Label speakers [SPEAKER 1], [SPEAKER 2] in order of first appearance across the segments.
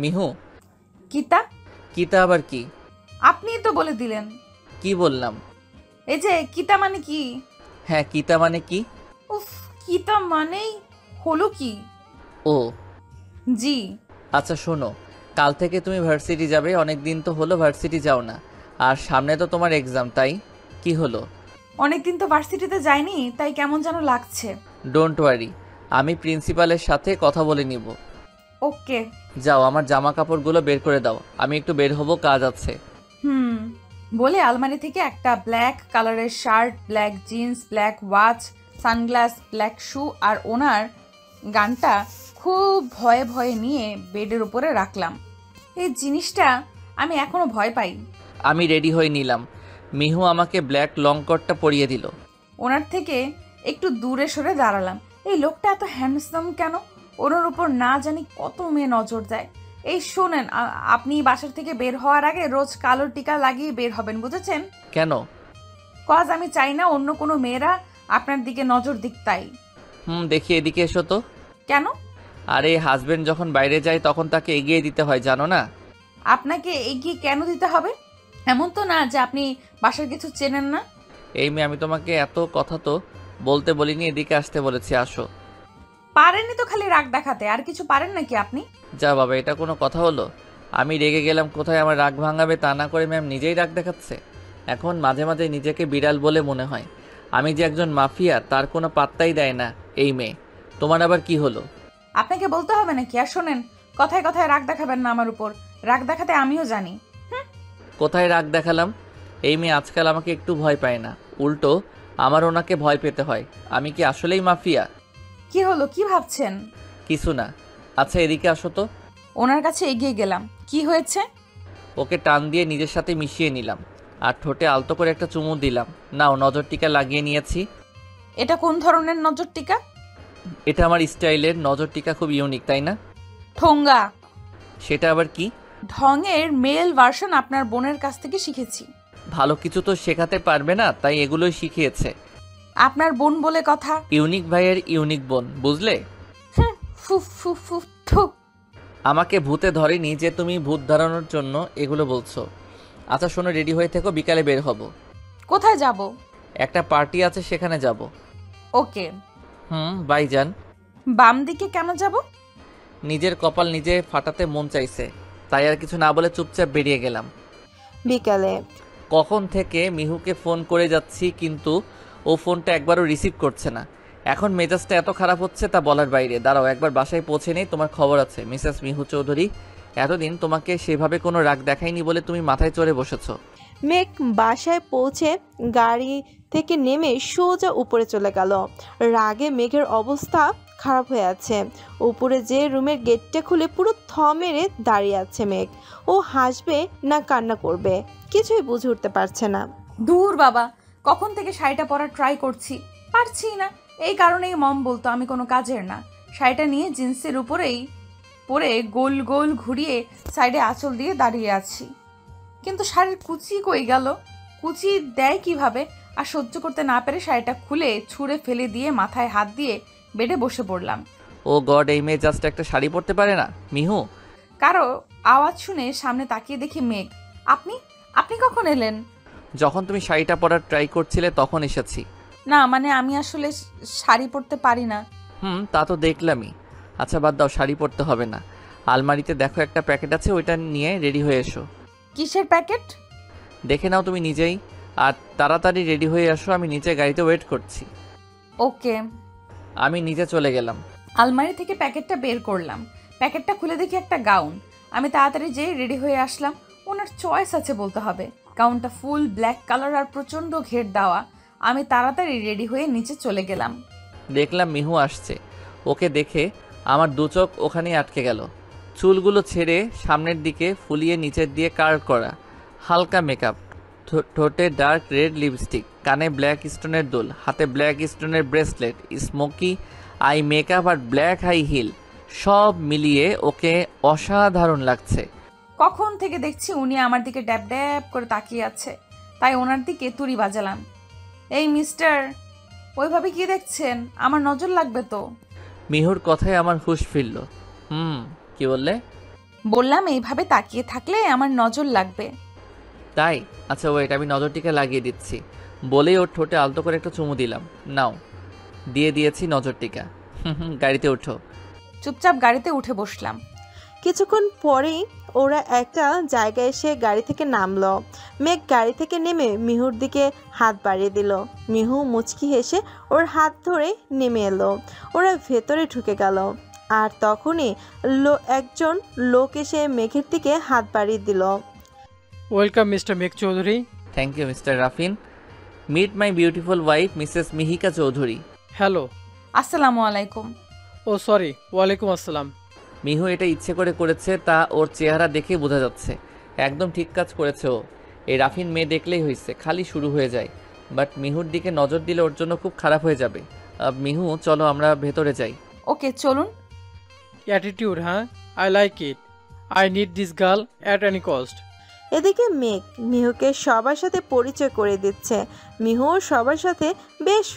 [SPEAKER 1] মিহু।
[SPEAKER 2] কিতা?
[SPEAKER 1] কিতা আবার কি?
[SPEAKER 2] আপনিই তো বলে দিলেন।
[SPEAKER 1] কি বললাম?
[SPEAKER 2] এই যে কিতা মানে কি?
[SPEAKER 1] হ্যাঁ, কিতা মানে কি?
[SPEAKER 2] উফ, কিতা মানেই হলো কি?
[SPEAKER 1] ও
[SPEAKER 2] জি।
[SPEAKER 1] আচ্ছা শোনো, কাল থেকে তুমি ভার্সিটি যাবে। অনেক দিন তো হলো ভার্সিটি যাও না, আর সামনে তো তোমার এক্সাম, তাই কি হলো?
[SPEAKER 2] অনেকদিন তো ভার্সিটিতে যাইনি, তাই কেমন যেন লাগছে।
[SPEAKER 1] ডোন্ট ওয়ারি, আমি প্রিন্সিপালের সাথে কথা বলে নিব।
[SPEAKER 2] ওকে।
[SPEAKER 1] যাও, আমার জামা কাপড়গুলো বের করে দাও, আমি একটু বের হব, কাজ আছে।
[SPEAKER 2] হুম। বলে আলমারি থেকে একটা ব্ল্যাক কালারের shirt, black jeans, black watch, sunglass, black shoe আর ওনার গানটা খুব ভয়ে ভয়ে নিয়ে বেডের উপরে রাখলাম। এই জিনিসটা আমি এখনো ভয় পাই।
[SPEAKER 1] আমি রেডি হয়ে নিলাম। মিহু আমাকে ব্ল্যাক লং কোটটা পরিয়ে দিল।
[SPEAKER 2] ওনার থেকে একটু দূরে সরে দাঁড়ালাম। এই লোকটা এত হ্যান্ডসাম কেন? ওনার উপর না জানি কত মেয়ে নজর দেয়। এই শোনেন, আপনি বাসার থেকে বের হওয়ার আগে রোজ কালো টিকা লাগিয়ে বের হবেন, বুঝেছেন?
[SPEAKER 1] কেন?
[SPEAKER 2] কজ আমি চাই না অন্য কোনো মেয়েরা আপনার দিকে নজর দিক, তাই।
[SPEAKER 1] দেখি এদিকে এসো তো।
[SPEAKER 2] কেন?
[SPEAKER 1] আরে হাজবেন্ড যখন বাইরে যায় তখন তাকে এগিয়ে দিতে হয়, জানো না?
[SPEAKER 2] আপনাকে এগিয়ে কেন দিতে হবে? এমন তো না যে আপনি বাসার কিছু চেনেন না।
[SPEAKER 1] এই মেয়ে, আমি তোমাকে এত কথা তো বলতে বলিনি, এদিকে আসতে বলেছি, আসো।
[SPEAKER 2] পারেননি তো খালি রাগ দেখাতে, আর কিছু পারেন নাকি আপনি?
[SPEAKER 1] যা বাবা, এটা কোনো কথা হলো? আমি রেগে গেলাম কোথায় আমার রাগ ভাঙাবে, তা না করে ম্যাম নিজেই রাগ দেখাচ্ছে। এখন মাঝে মাঝে নিজেকে বিড়াল বলে মনে হয়। আমি যে একজন মাফিয়া তার কোনো পাত্তাই দেয় না এই মেয়ে। তোমার আবার কি হলো?
[SPEAKER 2] আপনাকে বলতে হবে নাকি? আর শোনেন, কথায় কথায় রাগ দেখাবেন না আমার উপর। রাগ দেখাতে আমিও জানি।
[SPEAKER 1] কোথায় রাগ দেখালাম? এই মেয়ে আজকাল আমাকে একটু ভয় পায় না, উল্টো আমার ওনাকে ভয় পেতে হয়। আমি কি আসলেই মাফিয়া?
[SPEAKER 2] কি হলো, কি ভাবছেন?
[SPEAKER 1] কিছু না। আচ্ছা এদিকে আসো তো।
[SPEAKER 2] ওনার কাছে এগিয়ে গেলাম। কি হয়েছে?
[SPEAKER 1] ওকে টান দিয়ে নিজের সাথে মিশিয়ে নিলাম, আর ঠোঁটে আলতো করে একটা চুমু দিলাম। নাও, নজর টিকা লাগিয়ে নিয়েছি।
[SPEAKER 2] এটা কোন ধরনের নজর টিকা?
[SPEAKER 1] এটা আমার স্টাইলের নজর টিকা, খুব ইউনিক, তাই না?
[SPEAKER 2] ঠোঙ্গা।
[SPEAKER 1] সেটা আবার কি?
[SPEAKER 2] ঢঙের মেল ভার্সন আপনার বোনের কাছ থেকে শিখেছি।
[SPEAKER 1] ভালো কিছু তো শেখাতে পারবে না, তাই এগুলোই শিখিয়েছে।
[SPEAKER 2] আপনার বোন বলে কথা।
[SPEAKER 1] ইউনিক ভাইয়ের ইউনিক বোন, বুঝলে?
[SPEAKER 2] হুঁ, ফু ফু ফু থু।
[SPEAKER 1] আমাকে ভূতে ধরেনি যে তুমি ভূত ধরানোর জন্য এগুলো বলছো। আচ্ছা শোনো, রেডি হয়ে থেকো, বিকালে বের হব।
[SPEAKER 2] কোথায় যাব?
[SPEAKER 1] একটা পার্টি আছে, সেখানে যাব।
[SPEAKER 2] ওকে।
[SPEAKER 1] বাই যান।
[SPEAKER 2] বাম দিকে কেন যাব?
[SPEAKER 1] নিজের কপাল নিজে ফাটাতে মন চাইছে, তাই আর কিছু না বলে চুপচাপ বেরিয়ে গেলাম।
[SPEAKER 3] বিকালে
[SPEAKER 1] কখন থেকে মিহুকে ফোন করে যাচ্ছি, কিন্তু ও ফোনটা একবারও রিসিভ করছে না। এখন মেজাজটা এত খারাপ হচ্ছে তা বলার বাইরে। দাঁড়াও, একবার বাসায় পৌঁছে নেই, তোমার খবর আছে। মিসেস মিহু চৌধুরী, এতদিন তোমাকে সেভাবে কোনো রাগ দেখাইনি বলে তুমি মাথায় চড়ে বসেছো।
[SPEAKER 3] মেঘ বাসায় পৌঁছে গাড়ি থেকে নেমে সোজা উপরে চলে গেল। রাগে মেঘের অবস্থা খারাপ হয়ে আছে। উপরে যে রুমের গেটটা খুলে পুরো থ মেরে দাঁড়িয়ে আছে মেঘ। ও হাসবে না কান্না করবে কিছুই বুঝে উঠতে পারছে না।
[SPEAKER 2] দূর বাবা, কখন থেকে শাড়িটা পরার ট্রাই করছি, পারছি না। এই কারণেই মম বলতো আমি কোনো কাজের না। শাড়িটা নিয়ে জিন্সের উপরেই পরে গোল গোল ঘুরিয়ে সাইডে আঁচল দিয়ে দাঁড়িয়ে আছি। কিন্তু শাড়ির কুচি কই গেল? কুচি দেয় কিভাবে? আর সহ্য করতে না পেরে শাড়িটা খুলে ছুঁড়ে ফেলে দিয়ে মাথায় হাত দিয়ে বেডে বসে পড়লাম।
[SPEAKER 1] ও গড, এই মেয়ে জাস্ট একটা শাড়ি পরতে পারে না। মিহু,
[SPEAKER 2] কারো আওয়াজ শুনে সামনে তাকিয়ে দেখি মেঘ। আপনি আপনি কখন এলেন?
[SPEAKER 1] যখন তুমি শাড়িটা পরার ট্রাই করছিলে তখন এসেছি।
[SPEAKER 2] না মানে আমি আসলে শাড়ি পরতে পারি না।
[SPEAKER 1] তা তো দেখলামই। আচ্ছা বাদ দাও, শাড়ি পরতে হবে না। আলমারিতে দেখো একটা প্যাকেট আছে, ওইটা নিয়ে রেডি হয়ে এসো।
[SPEAKER 2] কিসের প্যাকেট?
[SPEAKER 1] দেখে নাও তুমি নিজেই। আর তাড়াতাড়ি রেডি হয়ে আসো, আমি নিচে গাড়িতে ওয়েট করছি।
[SPEAKER 2] ওকে।
[SPEAKER 1] আমি নিচে চলে গেলাম।
[SPEAKER 2] আলমারি থেকে প্যাকেটটা বের করলাম। প্যাকেটটা খুলে দেখি একটা গাউন। আমি তাড়াতাড়ি যেয়ে রেডি হয়ে আসলাম। ওনার চয়েস আছে বলতে হবে। গাউনটা ফুল ব্ল্যাক কালার আর প্রচণ্ড ঘের দেওয়া। আমি তাড়াতাড়ি রেডি হয়ে নিচে চলে গেলাম।
[SPEAKER 1] দেখলাম মিহু আসছে। ওকে দেখে আমার দু চোখ ওখানেই আটকে গেল। চুলগুলো ছেড়ে সামনের দিকে ফুলিয়ে নিচের দিয়ে কার্ভ করা, হালকা মেকআপ, ঠোঁটে ডার্ক রেড লিপস্টিক, কানে ব্ল্যাক স্টোনের দুল, হাতে ব্ল্যাক স্টোনের ব্রেসলেট, স্মোকি আই মেকআপ আর ব্ল্যাক হাই হিল, সব মিলিয়ে ওকে অসাধারণ লাগছে।
[SPEAKER 2] কখন থেকে দেখছি উনি আমার দিকে ড্যাব ড্যাব করে তাকিয়ে আছে, তাই ওনার দিকে তুড়ি বাজালাম। এই মিস্টার, ওইভাবে কি দেখছেন? আমার নজর লাগবে তো।
[SPEAKER 1] মিহুর কথায় আমার হুঁশ ফিরল। কি বললে?
[SPEAKER 2] বললাম এইভাবে তাকিয়ে থাকলে আমার নজর লাগবে।
[SPEAKER 1] তাই? আচ্ছা ওয়েট, আমি নজরটিকে লাগিয়ে দিচ্ছি। বলেই ওর ঠোঁটে আলতো করে একটা চুমু দিলাম। নাও, দিয়ে দিয়েছি নজরটিকা। গাড়িতে ওঠো।
[SPEAKER 2] চুপচাপ গাড়িতে উঠে বসলাম।
[SPEAKER 3] কিছুক্ষণ পরেই ওরা একটা জায়গায় এসে গাড়ি থেকে নামলো। মেঘ গাড়ি থেকে নেমে মিহুর দিকে হাত বাড়িয়ে দিল। মিহু মুচকি হেসে ওর হাত ধরে নেমে এলো। ওরা ভেতরে ঢুকে গেল। আর তখনই একজন লোক এসে মেঘের দিকে হাত বাড়িয়ে দিল।
[SPEAKER 4] Welcome mister Megh Chowdhury.
[SPEAKER 1] Thank you mister Rafin. Meet my beautiful wife Mrs Mihika Chowdhury.
[SPEAKER 4] Hello.
[SPEAKER 2] আসসালামু আলাইকুম।
[SPEAKER 4] ও সরি, ওয়ালাইকুম আসসালাম।
[SPEAKER 1] মিহু এটা ইচ্ছে করে করেছে, তা ওর চেহারা দেখেই বোঝা যাচ্ছে। একদম ঠিক কাজ করেছে ও। এই রাফিন মেয়ে দেখলেই হয়েছে, খালি শুরু হয়ে যায়। বাট মিহুর দিকে নজর দিলে ওর জন্য খুব খারাপ হয়ে যাবে। মিহু চলো আমরা ভেতরে যাই।
[SPEAKER 2] ওকে চলুন।
[SPEAKER 4] অ্যাটিটিউড, হ্যাঁ, I like it. I need this girl at any cost.
[SPEAKER 3] এদিকে মেঘ মিহুকে সবার সাথে পরিচয় করে দিচ্ছে। মিহু সবার সাথে বেশ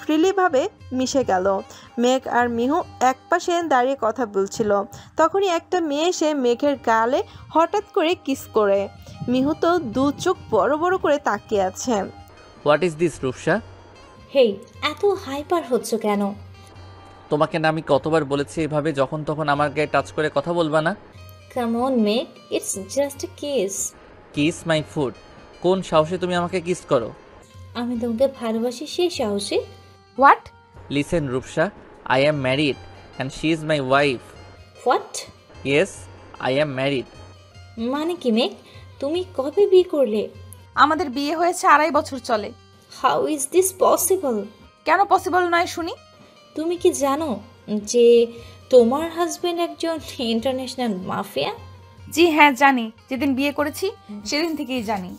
[SPEAKER 3] ফ্রিলিভাবে মিশে গেল। মেঘ আর মিহু একপাশে দাঁড়িয়ে কথা বলছিল। তখনই একটা মেয়ে এসে মেঘের গালে হঠাৎ করে কিস করে। মিহু তো দু চোখ বড় বড় করে তাকিয়ে আছে।
[SPEAKER 1] What is this Rupsa?
[SPEAKER 5] Hey, এত হাইপার হচ্ছ কেন?
[SPEAKER 1] তোমাকে না আমি কতবার বলেছি এভাবে যখন তখন আমার গায়ে টাচ করে কথা বলবা না।
[SPEAKER 5] Come on Megh, it's just a kiss.
[SPEAKER 1] Kiss my food? কোন সাহসে তুমি আমাকে কিস করো?
[SPEAKER 5] আমি তোমাকে ভালোবাসি সেই সাহসে।
[SPEAKER 2] What?
[SPEAKER 1] Listen Rupsa, I am married and she is my wife.
[SPEAKER 5] What?
[SPEAKER 1] Yes, I am married.
[SPEAKER 5] মানে কি মেক? তুমি কবে বিয়ে করলে?
[SPEAKER 2] আমাদের বিয়ে হয়েছে 2.5 বছর চলে।
[SPEAKER 5] How is this possible?
[SPEAKER 2] কেন পসিবল নয় শুনি?
[SPEAKER 5] তুমি কি জানো যে তোমার হাজবেন্ড একজন ইন্টারন্যাশনাল মাফিয়া?
[SPEAKER 2] জি হ্যাঁ জানি, যেদিন বিয়ে করেছি সেদিন থেকেই জানি।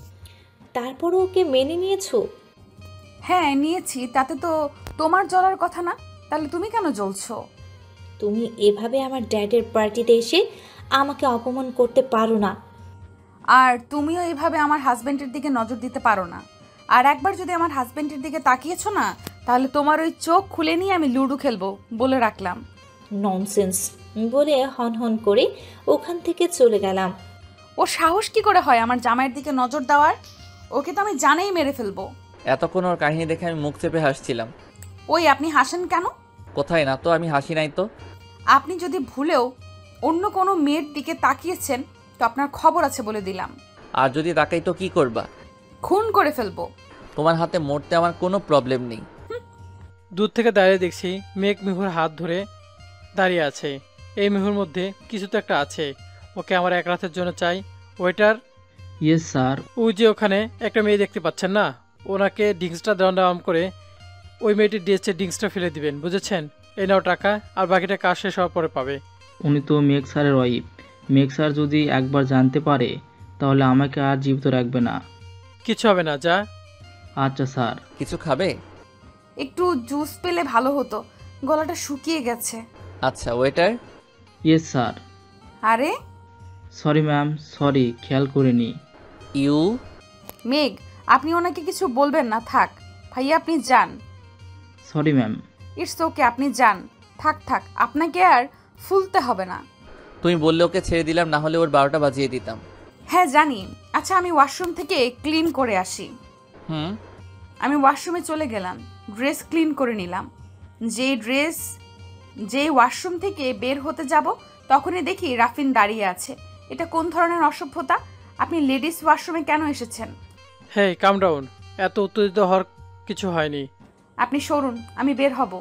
[SPEAKER 5] তারপরও ওকে মেনে নিয়েছো?
[SPEAKER 2] হ্যাঁ নিয়েছি, তাতে তো তোমার জ্বলার কথা না। তাহলে তুমি কেন জ্বলছো?
[SPEAKER 5] তুমি এভাবে আমার ড্যাডের পার্টিতে এসে আমাকে অপমান করতে পারো না।
[SPEAKER 2] আর তুমিও এইভাবে আমার হাজবেন্ডের দিকে নজর দিতে পারো না। আর একবার যদি আমার হাজবেন্ডের দিকে তাকিয়েছো না, তাহলে তোমার ওই চোখ খুলে নিয়ে আমি লুডো খেলবো, বলে রাখলাম।
[SPEAKER 5] ননসেন্স বলে হন হন করে ওখান থেকে চলে গেলাম।
[SPEAKER 2] ও সাহস কি করে হয় আমার জামাইয়ের দিকে নজর দেওয়ার? ওকে তো আমি জানেই মেরে ফেলবো।
[SPEAKER 1] এতক্ষণ ওর কাহিনী দেখে আমি মুখ চেপে হাসছিলাম।
[SPEAKER 2] ওই আপনি হাসেন কেন?
[SPEAKER 1] কোথায় না তো, আমি হাসি নাই তো।
[SPEAKER 2] আপনি যদি ভুলেও অন্য কোনো মেয়ের দিকে তাকিয়েছেন তো আপনার খবর আছে বলে দিলাম।
[SPEAKER 1] আর যদি তাকাই তো কি করবা?
[SPEAKER 2] খুন করে ফেলবো।
[SPEAKER 1] তোমার হাতে মরতে আমার কোনো প্রবলেম নেই।
[SPEAKER 4] দূর থেকে দাঁড়িয়ে দেখছি মেঘ মিহুর হাত ধরে দাঁড়িয়ে আছে। এই মিহুর মধ্যে কিছু তো একটা আছে। ওকে আমার এক রাতের জন্য চাই। ওয়েটার।
[SPEAKER 6] Yes sir.
[SPEAKER 4] ওই যে ওখানে একটা মেয়ে দেখতে পাচ্ছেন না, ওনাকে ড্রিঙ্কসটা দাম করে ওই মেয়েটির ড্রেসে ড্রিঙ্কসটা ফেলে দিবেন, বুঝেছেন? এই নাও টাকা, আর বাকিটা কাজ শেষ হওয়ার পরে পাবে।
[SPEAKER 6] উনি তো মেঘ স্যারের ওয়াইফ। মেঘ স্যার যদি একবার জানতে পারে তাহলে আমাকে আর জীবিত রাখবে না।
[SPEAKER 4] কিছু হবে না, যা।
[SPEAKER 6] আচ্ছা স্যার।
[SPEAKER 1] কিছু খাবে?
[SPEAKER 2] একটু জুস পেলে ভালো হতো, গলাটা শুকিয়ে গেছে।
[SPEAKER 1] আচ্ছা ওয়েটার।
[SPEAKER 6] Yes sir.
[SPEAKER 2] আরে
[SPEAKER 6] সরি ম্যাম, সরি, খেয়াল করিনি।
[SPEAKER 1] ইউ।
[SPEAKER 2] মেঘ, আপনি ওনাকে কিছু বলবেন না, থাক। ভাইয়া আপনি যান।
[SPEAKER 6] Sorry ma'am.
[SPEAKER 2] ইটস ওকে, আপনি যান। থাক থাক, আপনাকে আর ফুলতে হবে না।
[SPEAKER 1] তুমি বললে ওকে ছেড়ে দিলাম, না হলে ওর 12টা বাজিয়ে দিতাম।
[SPEAKER 2] হ্যাঁ জানি। আচ্ছা আমি ওয়াশরুম থেকে ক্লিন করে আসি।
[SPEAKER 1] হুম।
[SPEAKER 2] আমি ওয়াশরুমে চলে গেলাম, ড্রেস ক্লিন করে নিলাম। যেই ওয়াশরুম থেকে বের হতে যাব তখনই দেখি রাফিন দাঁড়িয়ে আছে। এটা কোন ধরনের অসভ্যতা? আপনি লেডিস ওয়াশরুমে কেন এসেছেন?
[SPEAKER 4] হেই কাম ডাউন, এত উত্তেজিত হওয়ার কিছু হয়নি।
[SPEAKER 2] আপনি সরুন, আমি বের হব।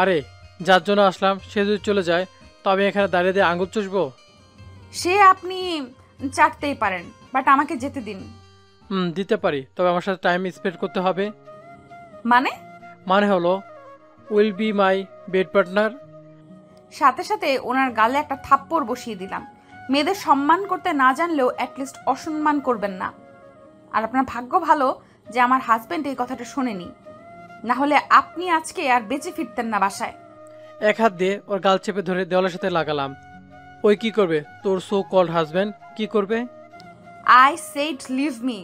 [SPEAKER 4] আরে যার জন্য আসলাম সে যদি চলে যায় তো আমি এখানে দাঁড়িয়ে দিয়ে আঙুল চুষবো?
[SPEAKER 2] সে আপনি চাটতেই পারেন, বাট আমাকে যেতে দিন।
[SPEAKER 4] দিতে পারি, তবে আমার সাথে টাইম স্পেন্ড করতে হবে।
[SPEAKER 2] মানে
[SPEAKER 4] হলো will be my bed partner.
[SPEAKER 2] সাথে সাথে ওনার গালে একটা থাপ্পড় বসিয়ে দিলাম। মেয়েদের সম্মান করতে না জানলেও অ্যাটলিস্ট অসম্মান করবেন না। আর আপনার ভাগ্য ভালো যে আমার হাজবেন্ড এই কথাটা শোনেনি, না হলে আপনি আজকে আর বেঁচে ফিরতেন না বাসায়।
[SPEAKER 4] এক হাত দিয়ে ওর গাল চেপে ধরে দেওয়ালের সাথে লাগালাম। ওই কি করবে? তোর সো কল্ড হাজব্যান্ড কি করবে?
[SPEAKER 2] I said leave me.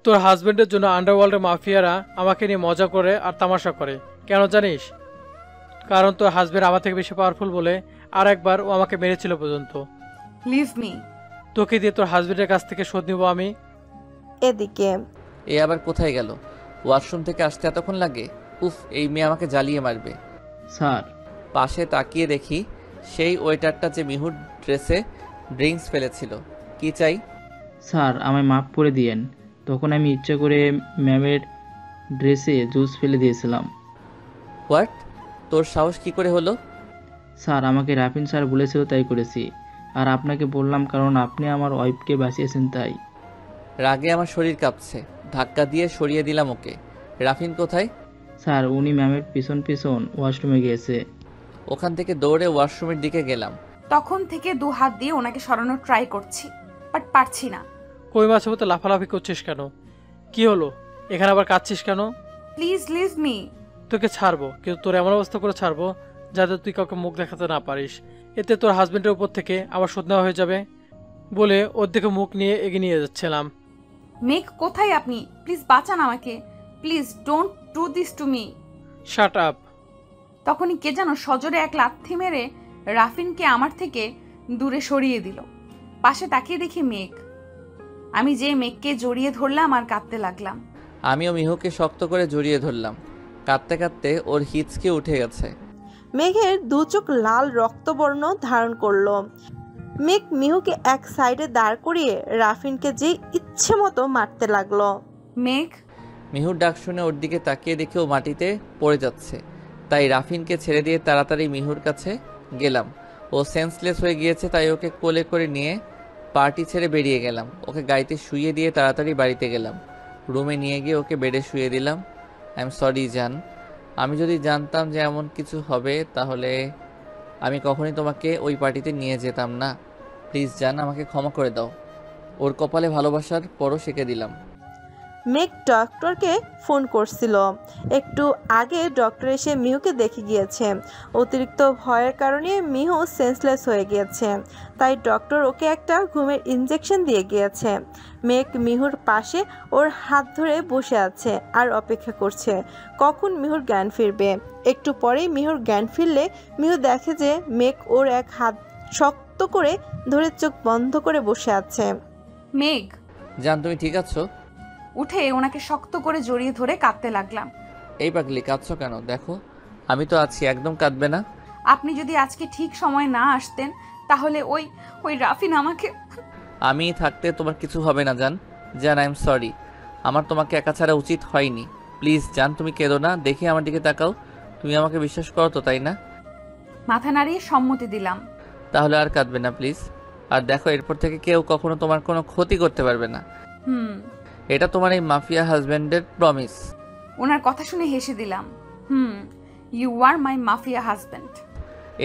[SPEAKER 4] তোর হাজব্যান্ডের জন্য আন্ডারওয়ার্ল্ডের মাফিয়ারা আমাকে নিয়ে মজা করে আর তামাশা করে, কেন জানিস? কারণ তোর হাজব্যান্ড আমার থেকে বেশি পাওয়ারফুল বলে আর একবার ও আমাকে মেরেছিল পর্যন্ত।
[SPEAKER 2] Leave me.
[SPEAKER 4] তোকে দিয়ে তোর হাজবেন্ডের কাছ থেকে শোধ নিব আমি।
[SPEAKER 3] এদিকে
[SPEAKER 1] এ আবার কোথায় গেল? ওয়াশরুম থেকে আসতে এতক্ষণ লাগে? উফ, এই মেয়ে আমাকে জ্বালিয়ে মারবে।
[SPEAKER 6] স্যার,
[SPEAKER 1] পাশে তাকিয়ে দেখি সেই ওয়েটারটা যে মিহুর ড্রেসে ড্রিঙ্কস ফেলেছিল। কি চাই?
[SPEAKER 6] স্যার আমায় মাফ করে দিয়েন। তখন আমি ইচ্ছে করে ম্যামের ড্রেসে জুস ফেলে দিয়েছিলাম।
[SPEAKER 1] হোয়াট? তোর সাহস কি করে হলো?
[SPEAKER 6] স্যার আমাকে রাফিন স্যার বলেছিল তাই করেছি। আর আপনাকে বললাম কারণ আপনি আমার ওয়াইফকে বাঁচিয়েছেন তাই।
[SPEAKER 1] রাগে আমার শরীর কাঁপছে। ধাক্কা দিয়ে সরিয়ে দিলাম ওকে। রাফিন কোথায়?
[SPEAKER 6] স্যার উনি ম্যামের পিছন পিছন ওয়াশরুমে গিয়েছে।
[SPEAKER 1] ওখান থেকে দৌড়ে ওয়াশরুমের দিকে গেলাম।
[SPEAKER 2] তখন থেকে 2 হাত দিয়ে ওনাকে সরানোর ট্রাই করছি, বাট পারছি না।
[SPEAKER 4] কই মাছের মতো লাফালাফি করছিস কেন? কি হলো? এখানে আবার কাঁদছিস কেন?
[SPEAKER 2] Please leave me.
[SPEAKER 4] তোকে ছাড়বো, কিন্তু তোর এমন অবস্থা করে ছাড়বো যাতে তুই কাউকে মুখ দেখাতে না পারিস। এতে তোর হাজবেন্ডের উপর থেকে আবার শোধ নেওয়া হয়ে যাবে। বলে ওর দিকে মুখ নিয়ে এগিয়ে নিয়ে যাচ্ছিলাম।
[SPEAKER 2] মেঘ কোথায় আপনি? প্লিজ বাঁচান আমাকে। Please don't do this to me.
[SPEAKER 4] Shut up.
[SPEAKER 2] তখনই কে যেন সজোরে এক লাথি মেরে রাফিনকে আমার থেকে দূরে সরিয়ে দিল। পাশে তাকিয়ে দেখি মেঘ। আমি যে মেঘকে জড়িয়ে ধরলাম আর কাঁদতে লাগলাম।
[SPEAKER 1] আমিও মিহুকে শক্ত করে জড়িয়ে ধরলাম। কাঁদতে কাঁদতে ওর হিচকে উঠে গেছে।
[SPEAKER 3] মেঘের দু চোখ লাল রক্তবর্ণ ধারণ করলো। মেঘ মিহুকে এক সাইডে দাঁড় করিয়ে রাফিনকে যে ইচ্ছে মতো মারতে লাগলো।
[SPEAKER 2] মেঘ,
[SPEAKER 1] মিহুর ডাক শুনে ওর দিকে তাকিয়ে দেখে ও মাটিতে পড়ে যাচ্ছে। তাই রাফিনকে ছেড়ে দিয়ে তাড়াতাড়ি মিহুর কাছে গেলাম। ও সেন্সলেস হয়ে গিয়েছে, তাই ওকে কোলে করে নিয়ে পার্টি ছেড়ে বেরিয়ে গেলাম। ওকে গাড়িতে শুইয়ে দিয়ে তাড়াতাড়ি বাড়িতে গেলাম। রুমে নিয়ে গিয়ে ওকে বেডে শুয়ে দিলাম। আই এম সরি জান। আমি যদি জানতাম যে এমন কিছু হবে তাহলে আমি কখনই তোমাকে ওই পার্টিতে নিয়ে যেতাম না। প্লিজ জান, আমাকে ক্ষমা করে দাও। ওর কপালে ভালোবাসার পরও শিখে দিলাম।
[SPEAKER 3] মেঘ ডক্টরকে ফোন করছিল। একটু আগে ডক্টর এসে মিহুকে দেখে গিয়েছে। অতিরিক্ত ভয়ের কারণে মিহু সেন্সলেস হয়ে গিয়েছে, তাই ডক্টর ওকে একটা ঘুমের ইনজেকশন দিয়ে গিয়েছে। মেঘ মিহুর পাশে ওর হাত ধরে বসে আছে আর অপেক্ষা করছে কখন মিহুর জ্ঞান ফিরবে। একটু পরেই মিহুর জ্ঞান ফিরলে মিহু দেখে যে মেঘ ওর এক হাত শক্ত করে ধরে চোখ বন্ধ করে বসে আছে।
[SPEAKER 2] মেঘ।
[SPEAKER 1] জান, তুমি ঠিক আছো?
[SPEAKER 2] উঠে ওনাকে শক্ত করে জড়িয়ে ধরে কাঁদতে লাগলাম।
[SPEAKER 1] এই পাগলি, কাঁদছো কেন? দেখো আমি তো আছি, একদম কাঁদবে না।
[SPEAKER 2] আপনি যদি আজকে ঠিক সময় না আসতেন তাহলে ওই রাফিন আমাকে।
[SPEAKER 1] আমি থাকতে তোমার কিছু হবে না জান। জান, আই এম সরি। আমার তোমাকে একা ছাড়া উচিত হয়নি। প্লিজ জান, তুমি কেঁদো না। দেখি আমার দিকে তাকাও। তুমি আমাকে বিশ্বাস করো তো, তাই না?
[SPEAKER 2] মাথা নাড়িয়ে সম্মতি দিলাম।
[SPEAKER 1] তাহলে আর কাঁদবে না প্লিজ। আর দেখো, এরপর থেকে কেউ কখনো তোমার কোনো ক্ষতি করতে পারবে না।
[SPEAKER 2] হুম।
[SPEAKER 1] এটা তোমার এই মাফিয়া হাজব্যান্ডের প্রমিস।
[SPEAKER 2] ওনার কথা শুনে হেসে দিলাম। You are my mafia husband.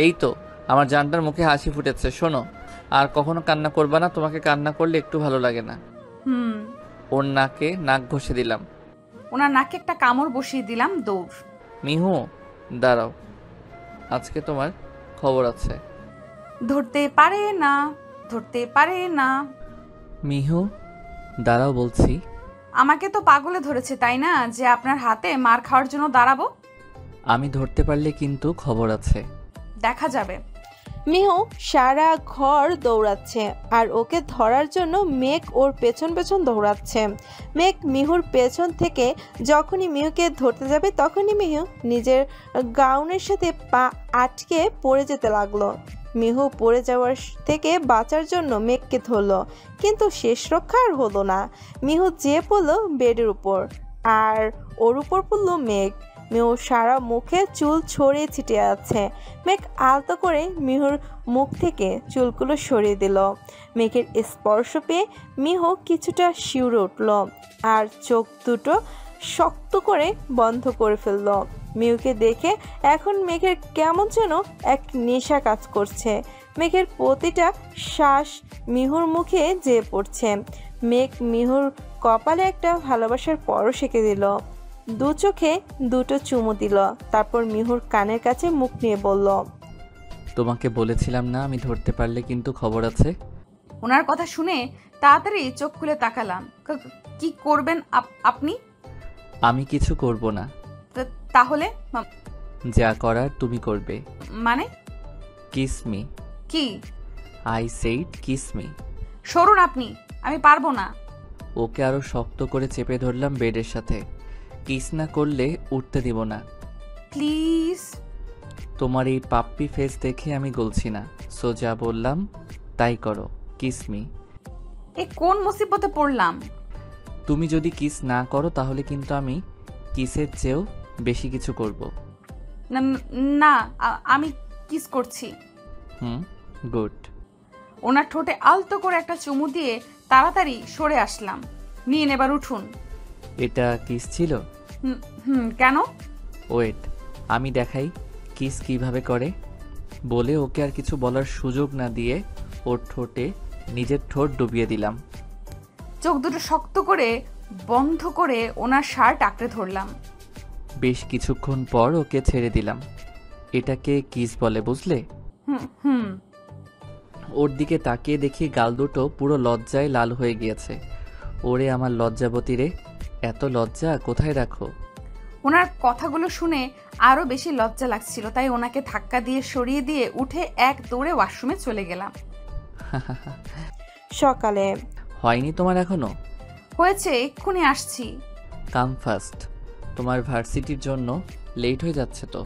[SPEAKER 1] এই তো আমার জানটার মুখে হাসি ফুটেছে। শোনো, আর কখনো কান্না করবা না। তোমাকে কান্না করলে একটু ভালো লাগে না। ওর নাকে নাক ঘষে দিলাম।
[SPEAKER 2] ওনার নাকে একটা কামড় বসিয়ে দিলাম। দৌড়।
[SPEAKER 1] মিহু দাঁড়াও, আজকে তোমার খবর আছে।
[SPEAKER 2] ধরতে পারে না, ধরতে পারে না।
[SPEAKER 1] মিহু দাঁড়াও বলছি।
[SPEAKER 2] আমাকে তো পাগলে ধরেছে, তাই না, যে আপনার হাতে মার খাওয়ার জন্য দাঁড়াবো?
[SPEAKER 1] আমি ধরতে পারলে কিন্তু খবর আছে।
[SPEAKER 2] দেখা যাবে।
[SPEAKER 3] মিহু সারা ঘর দৌড়াচ্ছে আর ওকে ধরার জন্য মেঘ ওর পেছন পেছন দৌড়াচ্ছে। মেঘ মিহুর পেছন থেকে যখনই মিহুকে ধরতে যাবে তখনই মিহু নিজের গাউনের সাথে পা আটকে পড়ে যেতে লাগলো। মিহু পড়ে যাওয়ার থেকে বাঁচার জন্য মেঘকে ধরলো, কিন্তু শেষ রক্ষা আর হলো না। মিহু যেয়ে পড়লো বেডের উপর আর ওর উপর পড়লো মেঘ। মিহু সারা মুখে চুল ছড়িয়ে ছিটিয়ে আছে। মেঘ আলতো করে মিহুর মুখ থেকে চুলগুলো সরিয়ে দিল। মেঘের স্পর্শ পেয়ে মিহু কিছুটা শিউরে উঠল আর চোখ দুটো শক্ত করে বন্ধ করে ফেলল। মিহুকে দেখে এখন মেঘের কেমন যেন এক নেশা কাজ করছে। মেঘের প্রতিটা শ্বাস মিহুর মুখে যেয়ে পড়ছে। মেঘ মিহুর কপালে একটা ভালোবাসার পরশ এঁকে দিল, দু চোখে দুটো চুমু দিল, তারপর মিহুর কানের কাছে মুখ নিয়ে বলল,
[SPEAKER 1] তোমাকে বলেছিলাম না আমি ধরতে পারলে কিন্তু খবর আছে।
[SPEAKER 2] ওনার কথা শুনে তাড়াতাড়ি চোখ খুলে তাকালাম। কি করবেন আপনি?
[SPEAKER 1] আমি কিছু করব না।
[SPEAKER 2] তাহলে?
[SPEAKER 1] যা করার তুমি করবে।
[SPEAKER 2] মানে?
[SPEAKER 1] Kiss me.
[SPEAKER 2] কি?
[SPEAKER 1] I said kiss me.
[SPEAKER 2] সরুন আপনি, আমি পারবো না।
[SPEAKER 1] ওকে আরো শক্ত করে চেপে ধরলাম বেডের সাথে। কিস না করলে উঠতে দিব না।
[SPEAKER 2] প্লিজ।
[SPEAKER 1] তোমার এই পাপ্পি ফেস দেখে আমি গলছি না, সো যা বললাম তাই করো, কিস মি।
[SPEAKER 2] এ কোন মুসিবতে পড়লাম?
[SPEAKER 1] তুমি যদি কিস না করো তাহলে কিন্তু আমি কিসের চেয়েও বেশি কিছু করব।
[SPEAKER 2] না না, আমি কিস করছি।
[SPEAKER 1] গুড।
[SPEAKER 2] ওনার ঠোঁটে আলতো করে একটা চুমু দিয়ে তাড়াতাড়ি সরে আসলাম। নিন, এবার উঠুন।
[SPEAKER 1] এটা কিস ছিল?
[SPEAKER 2] কেন?
[SPEAKER 1] ওয়েট, আমি দেখাই কিস কিভাবে করে। বলে ওকে আর কিছু বলার সুযোগ না দিয়ে ওর ঠোঁটে নিজের ঠোঁট ডুবিয়ে দিলাম।
[SPEAKER 2] চোখ দুটো শক্ত করে বন্ধ করে ওনার শার্ট আঁকড়ে ধরলাম।
[SPEAKER 1] বেশ কিছুক্ষণ পর ওকে ছেড়ে দিলাম। এটাকে কিস বলে, বুঝলে?
[SPEAKER 2] হুম।
[SPEAKER 1] ওর দিকে তাকিয়ে দেখি গাল দুটো পুরো লজ্জায় লাল হয়ে গিয়েছে। ওরে আমার লজ্জাবতী রে, এত লজ্জা কোথায় রাখো?
[SPEAKER 2] ওনার কথাগুলো শুনে আরো বেশি লজ্জা লাগছিল, তাই ওনাকে ধাক্কা দিয়ে সরিয়ে দিয়ে উঠে এক দৌড়ে ওয়াশরুমে চলে গেলাম।
[SPEAKER 3] সকালে
[SPEAKER 1] হয়নি তোমার এখনো?
[SPEAKER 2] হয়েছে, এক্ষুনি আসছি।
[SPEAKER 1] কাম ফাস্ট, তোমার ভার্সিটির জন্য লেট হয়ে যাচ্ছে তো।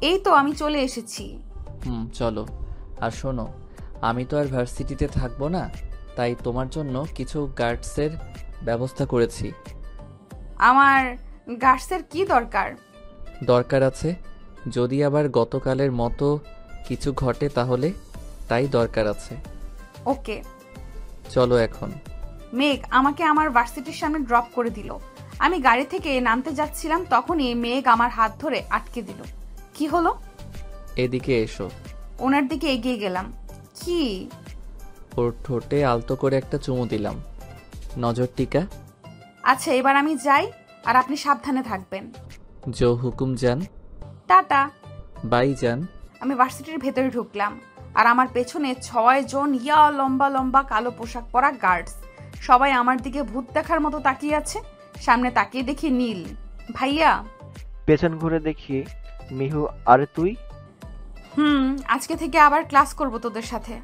[SPEAKER 2] এই তো আমি চলে এসেছি।
[SPEAKER 1] চলো। আর শোনো, আমি তো আর ভার্সিটিতে থাকবো না, তাই তোমার জন্য কিছু গার্ডসের ব্যবস্থা করেছি।
[SPEAKER 2] আমার গার্ডসের কি দরকার?
[SPEAKER 1] দরকার আছে, যদি আবার গতকালের মতো কিছু ঘটে তাহলে, তাই দরকার আছে।
[SPEAKER 2] ওকে।
[SPEAKER 1] চলো এখন।
[SPEAKER 2] মেঘ আমাকে আমার ভার্সিটির সামনে ড্রপ করে দিল। আমি গাড়ি থেকে নামতে যাচ্ছিলাম, তখনই মেঘ আমার হাত ধরে আটকে দিল। কি হলো?
[SPEAKER 1] এদিকে এসো।
[SPEAKER 2] ওনার দিকে এগিয়ে গেলাম। কি?
[SPEAKER 1] ওর ঠোঁটে আলতো করে একটা চুমু দিলাম। নজর টিকা।
[SPEAKER 2] আচ্ছা, এবার আমি যাই, আর আপনি সাবধানে থাকবেন।
[SPEAKER 1] জো হুকুম জান।
[SPEAKER 2] টাটা।
[SPEAKER 1] বাই জান।
[SPEAKER 2] আমি ভার্সিটির ভেতরে ঢুকলাম, আর আমার পেছনে 6 জন লম্বা লম্বা কালো পোশাক পরা গার্ডস। সবাই আমার দিকে ভূত দেখার মতো তাকিয়ে আছে। সামনে তাকিয়ে দেখি নীল। ভাইয়া।
[SPEAKER 7] পেছন ঘুরে দেখি মিহু। আরে তুই?
[SPEAKER 2] আজকে থেকে আবার ক্লাস করব তোদের সাথে।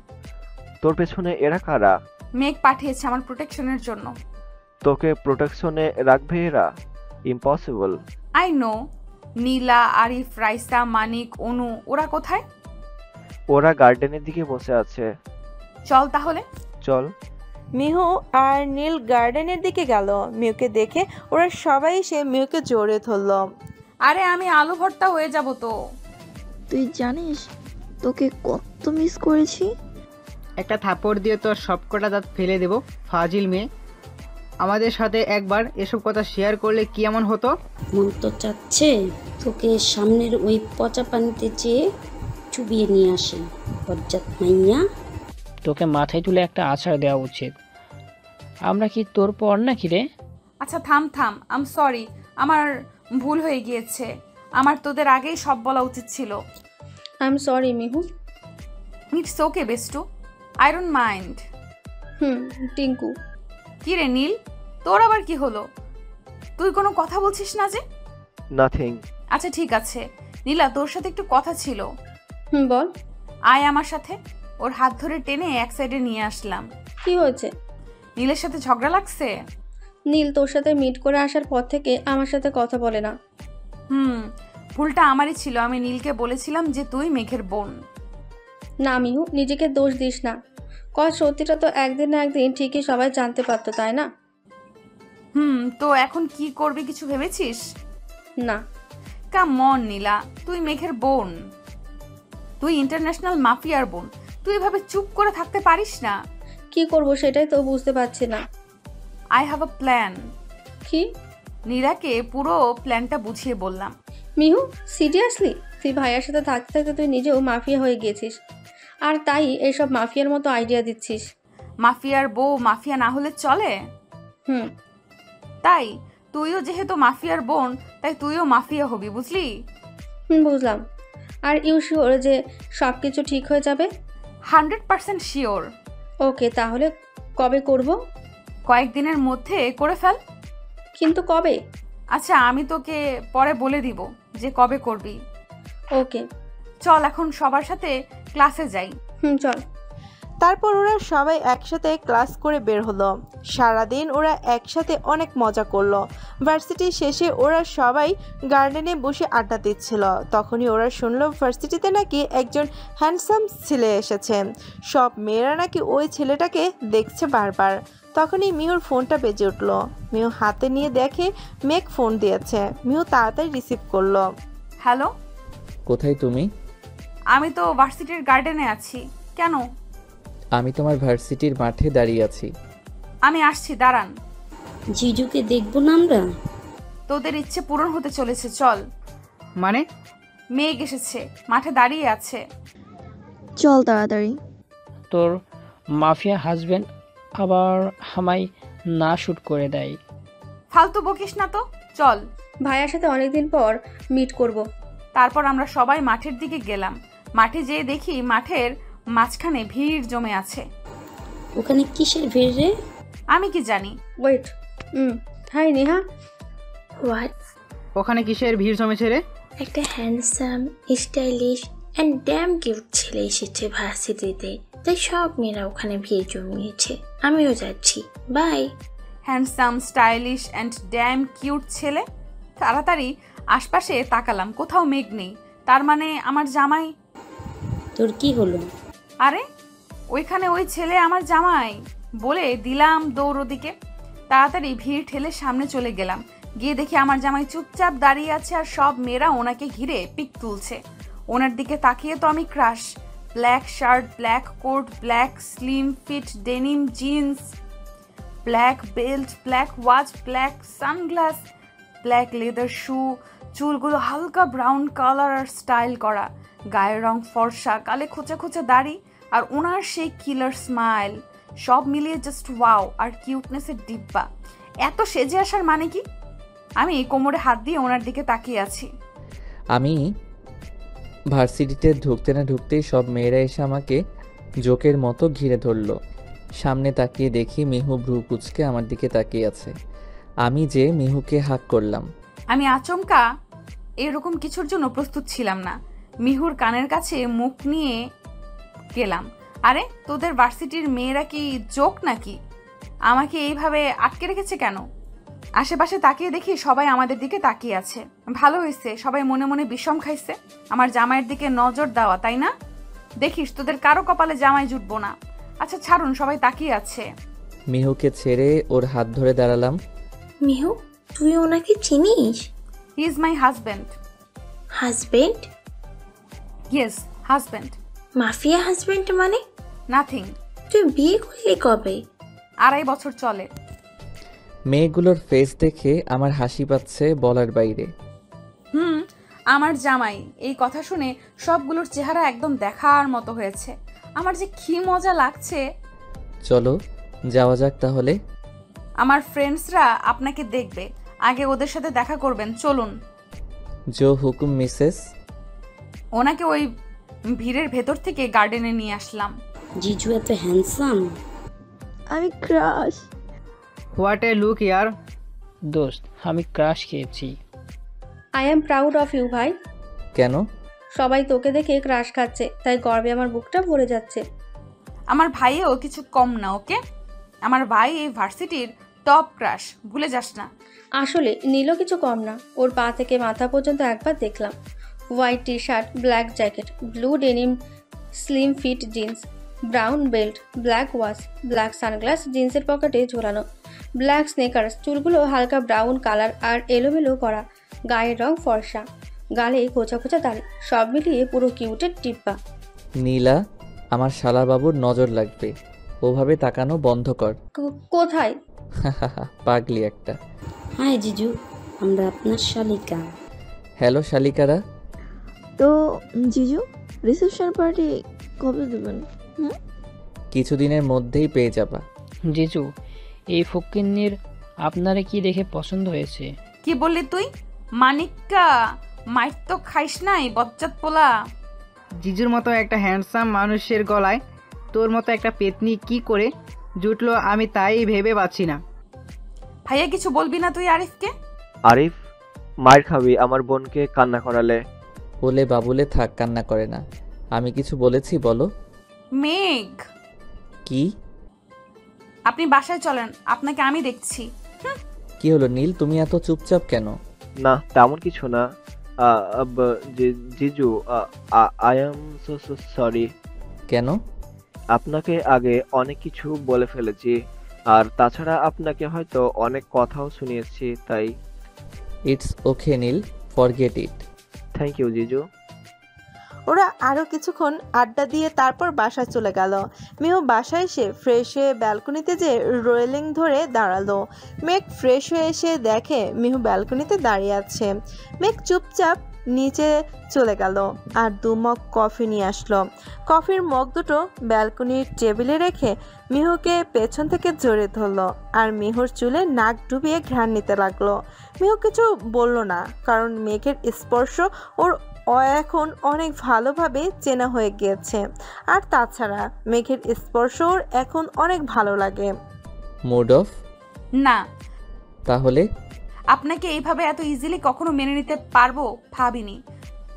[SPEAKER 7] তোর পেছনে এরা কারা?
[SPEAKER 2] মেঘ পাঠিয়েছে আমার প্রোটেকশনের জন্য।
[SPEAKER 7] তোকে প্রোটেকশনে রাখবে এরা? Impossible.
[SPEAKER 2] I know. Nila, Arif, Raisa, Manik, Anu, ওরা কোথায়?
[SPEAKER 7] ওরা গার্ডেনের দিকে বসে আছে।
[SPEAKER 2] চল তাহলে।
[SPEAKER 7] চল।
[SPEAKER 3] মিহু আর নীল গার্ডেনের দিকে গেল। মিহুকে দেখে ওরা সবাই এসে মিহুকে জড়িয়ে ধরল।
[SPEAKER 2] আরে আমি আলু ভর্তা হয়ে যাব তো।
[SPEAKER 8] তুই জানিস তোকে কত মিস করেছি।
[SPEAKER 9] একটা থাপ্পড় দিয়ে তোর সবকটা দাঁত ফেলে দেব, ফাজিল মেয়ে। আমাদের সাথে একবার এসব কথা শেয়ার করলে কি এমন হতো?
[SPEAKER 10] মন তো চাচ্ছে তোকে সামনের ওই পচা পানিতে চেয়ে চুবিয়ে নিয়ে আসে, বজ্জাত মাইয়া।
[SPEAKER 11] তোকে মাথায় তুলে একটা আছাড় দেওয়া উচিত। আমরা কি তোর পর নাকি রে?
[SPEAKER 2] আচ্ছা থাম। আম সরি, আমার ভুল হয়ে গিয়েছে। আমার তোদের আগেই সব বলা উচিত ছিল।
[SPEAKER 10] I am sorry Mihu.
[SPEAKER 2] It's okay বেস্টু, আই ডোন্ট মাইন্ড।
[SPEAKER 10] টিঙ্কু।
[SPEAKER 2] কি রে নীল, তোর আবার কি হলো? তুই কোনো কথা বলছিস না যে?
[SPEAKER 7] নাথিং।
[SPEAKER 2] আচ্ছা ঠিক আছে। নীলা, তোর সাথে একটু কথা ছিল।
[SPEAKER 10] বল।
[SPEAKER 2] আয় আমার সাথে। ওর হাত ধরে টেনে এক সাইডে নিয়ে আসলাম।
[SPEAKER 10] কি হয়েছে?
[SPEAKER 2] নীলের সাথে ঝগড়া লাগছে?
[SPEAKER 10] নীল তোর সাথে মিট করে আসার পর থেকে আমার সাথে কথা বলে না।
[SPEAKER 2] ভুলটা আমারই ছিল। আমি নীলকে বলেছিলাম যে তুই মেঘের বোন।
[SPEAKER 10] না মিহু, নিজেকে দোষ দিস না। সত্যিটা তো একদিন না একদিন ঠিকই সবাই জানতে পারতো, তাই না?
[SPEAKER 2] তো এখন কি করবি, কিছু ভেবেছিস?
[SPEAKER 10] না।
[SPEAKER 2] কাম অন নীলা, তুই মেঘের বোন। তুই ইন্টারন্যাশনাল মাফিয়ার বোন। তুই এভাবে চুপ করে থাকতে পারিস না।
[SPEAKER 10] কি করব সেটাই তো বুঝতে পারছি না।
[SPEAKER 2] I have a plan.
[SPEAKER 10] কি?
[SPEAKER 2] নীলাকে পুরো প্ল্যানটা বুঝিয়ে বললাম।
[SPEAKER 10] মিহু, সিরিয়াসলি? তুই ভাইয়ার সাথে থাকতে থাকতে তুই নিজেও মাফিয়া হয়ে গিয়েছিস, আর তাই এইসব মাফিয়ার মতো আইডিয়া দিচ্ছিস?
[SPEAKER 2] মাফিয়ার বউ মাফিয়া না হলে চলে? তাই তুইও যেহেতু মাফিয়ার বোন, তাই তুইও মাফিয়া হবি, বুঝলি?
[SPEAKER 10] বুঝলাম। আর ইউ শিওর যে সব কিছু ঠিক হয়ে যাবে?
[SPEAKER 2] 100% শিওর।
[SPEAKER 10] ওকে, তাহলে কবে করব?
[SPEAKER 2] কয়েকদিনের মধ্যে করে ফেল।
[SPEAKER 10] কিন্তু কবে?
[SPEAKER 2] আচ্ছা, আমি তোকে পরে বলে দিব যে কবে করবি।
[SPEAKER 10] ওকে,
[SPEAKER 2] চল এখন সবার সাথে ক্লাসে যাই।
[SPEAKER 10] চল।
[SPEAKER 3] তারপর ওরা সবাই একসাথে ক্লাস করে বের হলো। সারাদিন ওরা একসাথে অনেক মজা করলো। ভার্সিটি শেষে ওরা সবাই গার্ডেনে বসে আড্ডা দিচ্ছিল। তখনই ওরা শুনলো ভার্সিটিতে নাকি একজন হ্যান্ডসাম ছেলে এসেছে। সব মেয়েরা নাকি ওই ছেলেটাকে দেখছে বারবার। তখনই মিহুর ফোনটা বেজে উঠলো। মিহু হাতে নিয়ে দেখে মেঘ ফোন দিয়েছে। মিহু তাড়াতাড়ি রিসিভ করলো।
[SPEAKER 2] হ্যালো,
[SPEAKER 1] কোথায় তুমি?
[SPEAKER 2] আমি তো ভার্সিটির গার্ডেনে আছি। কেন?
[SPEAKER 1] আমি তোমার ভার্সিটির মাঠে দাঁড়িয়ে আছি।
[SPEAKER 2] আমি আসছি, দাঁড়ান।
[SPEAKER 10] জিজুকে দেখবো না আমরা?
[SPEAKER 2] তোদের ইচ্ছে পূরণ হতে চলেছে, চল।
[SPEAKER 9] মানে?
[SPEAKER 2] মেঘ এসেছে, মাঠে দাঁড়িয়ে আছে।
[SPEAKER 8] চল তাড়াতাড়ি।
[SPEAKER 11] তোর মাফিয়া হাজবেন্ড আবার আমায় না শ্যুট করে দেয়।
[SPEAKER 2] ফালতু বকিস না তো, চল।
[SPEAKER 12] ভাইয়ার সাথে অনেকদিন পর মিট করব।
[SPEAKER 2] তারপর আমরা সবাই মাঠের দিকে গেলাম। মাঠে যেয়ে দেখি মাঠের মাঝখানে ভিড় জমে আছে।
[SPEAKER 10] ওখানে কিসের ভিড় রে?
[SPEAKER 2] আমি কি জানি।
[SPEAKER 12] Wait, hi Neha.
[SPEAKER 10] হোয়াট?
[SPEAKER 9] ওখানে কিসের ভিড় জমেছে রে?
[SPEAKER 10] একটা handsome, stylish and damn cute ছেলে এসেছে ভার্সিটিতে, তাই সব মেয়েরা ওখানে ভিড় জমিয়েছে। আমিও যাচ্ছি, bye.
[SPEAKER 2] Handsome, stylish and damn cute ছেলে। তাড়াতাড়ি আশপাশে তাকালাম, কোথাও মেঘ নেই। তার মানে আমার জামাই।
[SPEAKER 10] তোর কি হলো?
[SPEAKER 2] আরে ওইখানে ওই ছেলে আমার জামাই। বলে দিলাম দৌড় ওদিকে। তাড়াতাড়ি ভিড় ঠেলে সামনে চলে গেলাম। গিয়ে দেখি আমার জামাই চুপচাপ দাঁড়িয়ে আছে আর সব মেয়েরা ওনাকে ঘিরে পিক তুলছে। ওনার দিকে তাকিয়ে তো আমি crush. Black shirt, black coat, black slim fit denim jeans, black belt, black watch, black sunglass, black leather shoe, চুলগুলো হালকা ব্রাউন কালার আর স্টাইল করা, গায়ের রং ফর্সা, গালে খোঁচা খোঁচা দাড়ি আর ওনার সেই কিলার স্মাইল। সব মিলিয়ে জাস্ট ওয়াও আর কিউটনেসের ডিব্বা। এত সেজে আসার মানে কি? আমি কোমরে হাত দিয়ে ওনার দিকে তাকিয়ে আছি।
[SPEAKER 1] আমি ভার্সিটিতে ঢুকতে না ঢুকতেই সব মেয়েরা এসে আমাকে জোকের মতো ঘিরে ধরলো। সামনে তাকিয়ে দেখি মিহু ভ্রু কুঁচকে আমার দিকে তাকিয়ে আছে। আমি যে মিহুকে হাক করলাম।
[SPEAKER 2] আমি আচমকা এরকম কিছুর জন্য প্রস্তুত ছিলাম না। মিহুর কানের কাছে মুখ নিয়ে গেলাম। আরে তোদের ভার্সিটির মেয়েরা কি জোক নাকি? আমাকে এইভাবে আটকে রেখেছে কেন? আশেপাশে তাকিয়ে দেখি সবাই আমাদের দিকে তাকিয়ে আছে। ভালো হয়েছে, সবাই মনে মনে বিষম খাইছে। আমার জামাইয়ের দিকে নজর দেওয়া, তাই না? দেখিস তোদের কারো কপালে জামাই জুটবো না। আচ্ছা ছাড়ুন, সবাই তাকিয়ে আছে।
[SPEAKER 1] মিহুকে ছেড়ে ওর হাত ধরে দাঁড়ালাম।
[SPEAKER 10] মিহু, তুই ওনাকে চিনিস?
[SPEAKER 2] He is my husband.
[SPEAKER 10] Husband?
[SPEAKER 2] Yes, husband.
[SPEAKER 10] Mafia husband মানে?
[SPEAKER 2] নাথিং।
[SPEAKER 10] তুই বিয়ে করলি কবে?
[SPEAKER 2] 2.5 বছর চলে।
[SPEAKER 1] মেয়েগুলোর ফেস দেখে আমার হাসি পাচ্ছে বলার বাইরে।
[SPEAKER 2] আমার জামাই। এই কথা শুনে সবগুলোর চেহারা একদম দেখার মতো হয়েছে। আমার যে কি মজা লাগছে।
[SPEAKER 1] চলো যাওয়া যাক তাহলে।
[SPEAKER 2] আমার ফ্রেন্ডসরা আপনাকে দেখবে, আগে ওদের সাথে দেখা করবেন, চলুন।
[SPEAKER 1] জো হুকুম মিসেস।
[SPEAKER 2] ওনাকে ওই ভিড়ের ভেতর থেকে গার্ডেনে নিয়ে আসলাম।
[SPEAKER 10] জিজু এত হ্যান্ডসাম।
[SPEAKER 8] আমি ক্রাশ।
[SPEAKER 9] হোয়াট এ লুক ইয়ার।
[SPEAKER 11] দোস্ত, আমি ক্রাশ খেয়েছি।
[SPEAKER 12] I am proud of you ভাই।
[SPEAKER 1] কেন?
[SPEAKER 12] সবাই তোকে দেখে ক্রাশ খাচ্ছে, তাই গর্বে আমার বুকটা ভরে যাচ্ছে।
[SPEAKER 2] আমার ভাইও কিছু কম না, ওকে? আমার ভাই এই ভার্সিটির টপ ক্রাশ, ভুলে যাস না।
[SPEAKER 12] আসলে নীলও কিছু কম না। ওর পা থেকে মাথা পর্যন্ত একবার দেখলাম। White T shirt, black jacket, blue denim slim fit jeans, brown belt, black watch, black sunglass জিন্সের পকেটে ঝোলানো, ব্ল্যাক স্নেকার্স, চুলগুলো হালকা ব্রাউন কালার আর এলোমেলো করা, গায়ের রং ফর্সা, গালে খোঁচা খোঁচা দাড়ি, সব মিলিয়ে পুরো কিউটের টিপ্পা।
[SPEAKER 1] নীলা, আমার শালাবাবুর নজর লাগবে, ওভাবে তাকানো বন্ধ কর।
[SPEAKER 12] কোথায়?
[SPEAKER 1] পাগলি একটা।
[SPEAKER 10] হাই জিজু, আমরা আপনার শালিকা।
[SPEAKER 1] হ্যালো শালিকারা।
[SPEAKER 8] তো জিজু, রিসেপশন পার্টি কবে দেবেন?
[SPEAKER 1] কিছুদিনের মধ্যেই পেয়ে যাবা।
[SPEAKER 11] জিজু, এই ফকিন্নির আপনারে কি দেখে পছন্দ হয়েছে?
[SPEAKER 2] কি বললি তুই? মানিকটা মাইর তো খাইস নাই, বজ্জাত পোলা।
[SPEAKER 9] জিজুর মতো একটা হ্যান্ডসাম মানুষের গলায় তোর মতো একটা পেতনি কি করে জুটলো আমি তাই ভেবে পাচ্ছি না।
[SPEAKER 2] ভাইয়া কিছু বলবি না তুই আরিফকে?
[SPEAKER 7] আরিফ, মার খাবি আমার বোনকে কান্না করালে।
[SPEAKER 1] বলে বাবুলে থাক, কান্না করে না। আমি কিছু বলেছি বলো?
[SPEAKER 2] মেঘ।
[SPEAKER 1] কি?
[SPEAKER 2] আপনি বাসায় চলেন, আপনাকে আমি দেখছি।
[SPEAKER 1] কি হলো নীল, তুমি এত চুপচাপ কেন?
[SPEAKER 7] না তেমন কিছু না। জিজু, আই এম সো সরি।
[SPEAKER 1] কেন?
[SPEAKER 7] আপনাকে আগে অনেক কিছু বলে ফেলেছি, আর তাছাড়া আপনাকে হয়তো অনেক কথাও শুনিয়েছি, তাই।
[SPEAKER 1] It's okay Neel, forget it.
[SPEAKER 7] Thank you জিজু।
[SPEAKER 3] ওরা আরও কিছুক্ষণ আড্ডা দিয়ে তারপর বাসায় চলে গেল। মিহু বাসায় এসে ফ্রেশ হয়ে ব্যালকনিতে যে রেলিং ধরে দাঁড়ালো। মেঘ ফ্রেশ হয়ে এসে দেখে মিহু ব্যালকনিতে দাঁড়িয়ে আছে। মেঘ চুপচাপ নিচে চলে গেল আর 2 মগ কফি নিয়ে আসলো। কফির মগ দুটো ব্যালকনির টেবিলে রেখে মিহুকে পেছন থেকে জড়িয়ে ধরলো আর মিহুর চুলে নাক ডুবিয়ে ঘ্রাণ নিতে লাগলো। মিহু কিছু বলল না, কারণ মেঘের স্পর্শ ওর এখন অনেক ভালোভাবে চেনা হয়ে গিয়েছে। আর তাছাড়া মেঘের স্পর্শ ওর এখন অনেক ভালো লাগে।
[SPEAKER 1] Mood off?
[SPEAKER 2] না।
[SPEAKER 1] তাহলে?
[SPEAKER 2] আপনাকে এইভাবে এত ইজিলি কখনো মেনে নিতে পারবো ভাবিনি।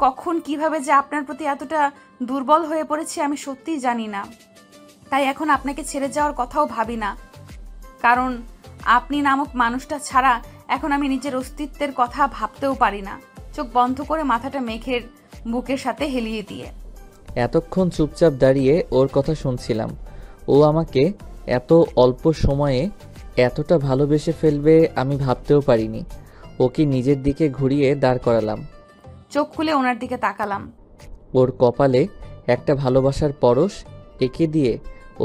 [SPEAKER 2] কখন কিভাবে যে আপনার প্রতি এতটা দুর্বল হয়ে পড়েছি আমি সত্যিই জানি না। তাই এখন আপনাকে ছেড়ে যাওয়ার কথাও ভাবি না, কারণ আপনি নামক মানুষটা ছাড়া এখন আমি নিজের অস্তিত্বের কথা ভাবতেও পারি না। চোখ বন্ধ করে মাথাটা মেঘের বুকের সাথে হেলিয়ে দিয়ে
[SPEAKER 1] এতক্ষণ চুপচাপ দাঁড়িয়ে ওর কথা শুনছিলাম। ও আমাকে এত অল্প সময়ে এতটা ভালোবেসে ফেলবে আমি ভাবতেও পারিনি। ওকে নিজের দিকে ঘুরিয়ে দাঁড় করালাম।
[SPEAKER 2] চোখ খুলে ওনার দিকে তাকালাম।
[SPEAKER 1] ওর কপালে একটা ভালোবাসার পরশ এঁকে দিয়ে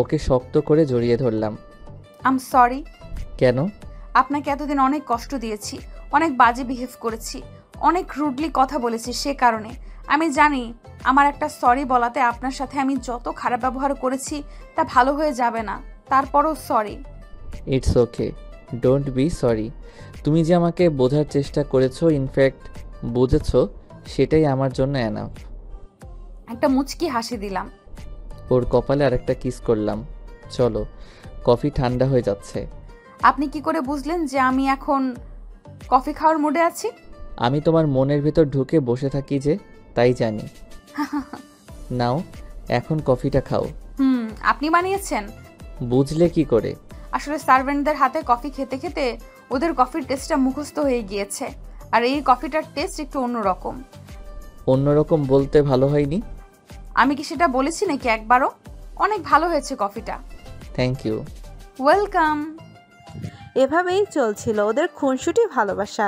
[SPEAKER 1] ওকে শক্ত করে জড়িয়ে ধরলাম।
[SPEAKER 2] আম সরি।
[SPEAKER 1] কেন?
[SPEAKER 2] আপনাকে এতদিন অনেক কষ্ট দিয়েছি, অনেক বাজে বিহেভ করেছি, অনেক রুডলি কথা বলেছি। সে কারণে আমি জানি আমার একটা সরি বলাতে আপনার সাথে আমি যত খারাপ ব্যবহার করেছি তা ভালো হয়ে যাবে না, তারপরও sorry.
[SPEAKER 1] It's okay, don't be sorry. তুমি যে আমাকে বোঝার চেষ্টা করেছো, ইনফ্যাক্ট বুঝেছো, সেটাই আমার জন্য এনাফ।
[SPEAKER 2] একটা মুচকি হাসি দিলাম।
[SPEAKER 1] ওর কপালে আরেকটা কিস করলাম। চলো, কফি ঠান্ডা হয়ে যাচ্ছে।
[SPEAKER 2] আপনি কি করে বুঝলেন যে আমি এখন কফি খাওয়ার মুডে আছি?
[SPEAKER 1] আমি তোমার মনের ভেতর ঢুকে বসে থাকি যে, তাই জানি। নাও এখন কফিটা খাও।
[SPEAKER 2] আপনি বানিয়েছেন?
[SPEAKER 1] বুঝলে কি করে?
[SPEAKER 2] আসলে সার্ভেন্টদের হাতে কফি খেতে খেতে ওদের কফির টেস্টটা মুখস্থ হয়ে গিয়েছে, আর এই কফিটার টেস্ট একটু অন্যরকম।
[SPEAKER 1] অন্যরকম বলতে ভালো হয়নি?
[SPEAKER 2] আমি কি সেটা বলেছি নাকি একবারও? অনেক ভালো হয়েছে কফিটা।
[SPEAKER 1] Thank you.
[SPEAKER 2] ওয়েলকাম।
[SPEAKER 3] এভাবেই চলছিল ওদের খুনসুটি ভালোবাসা।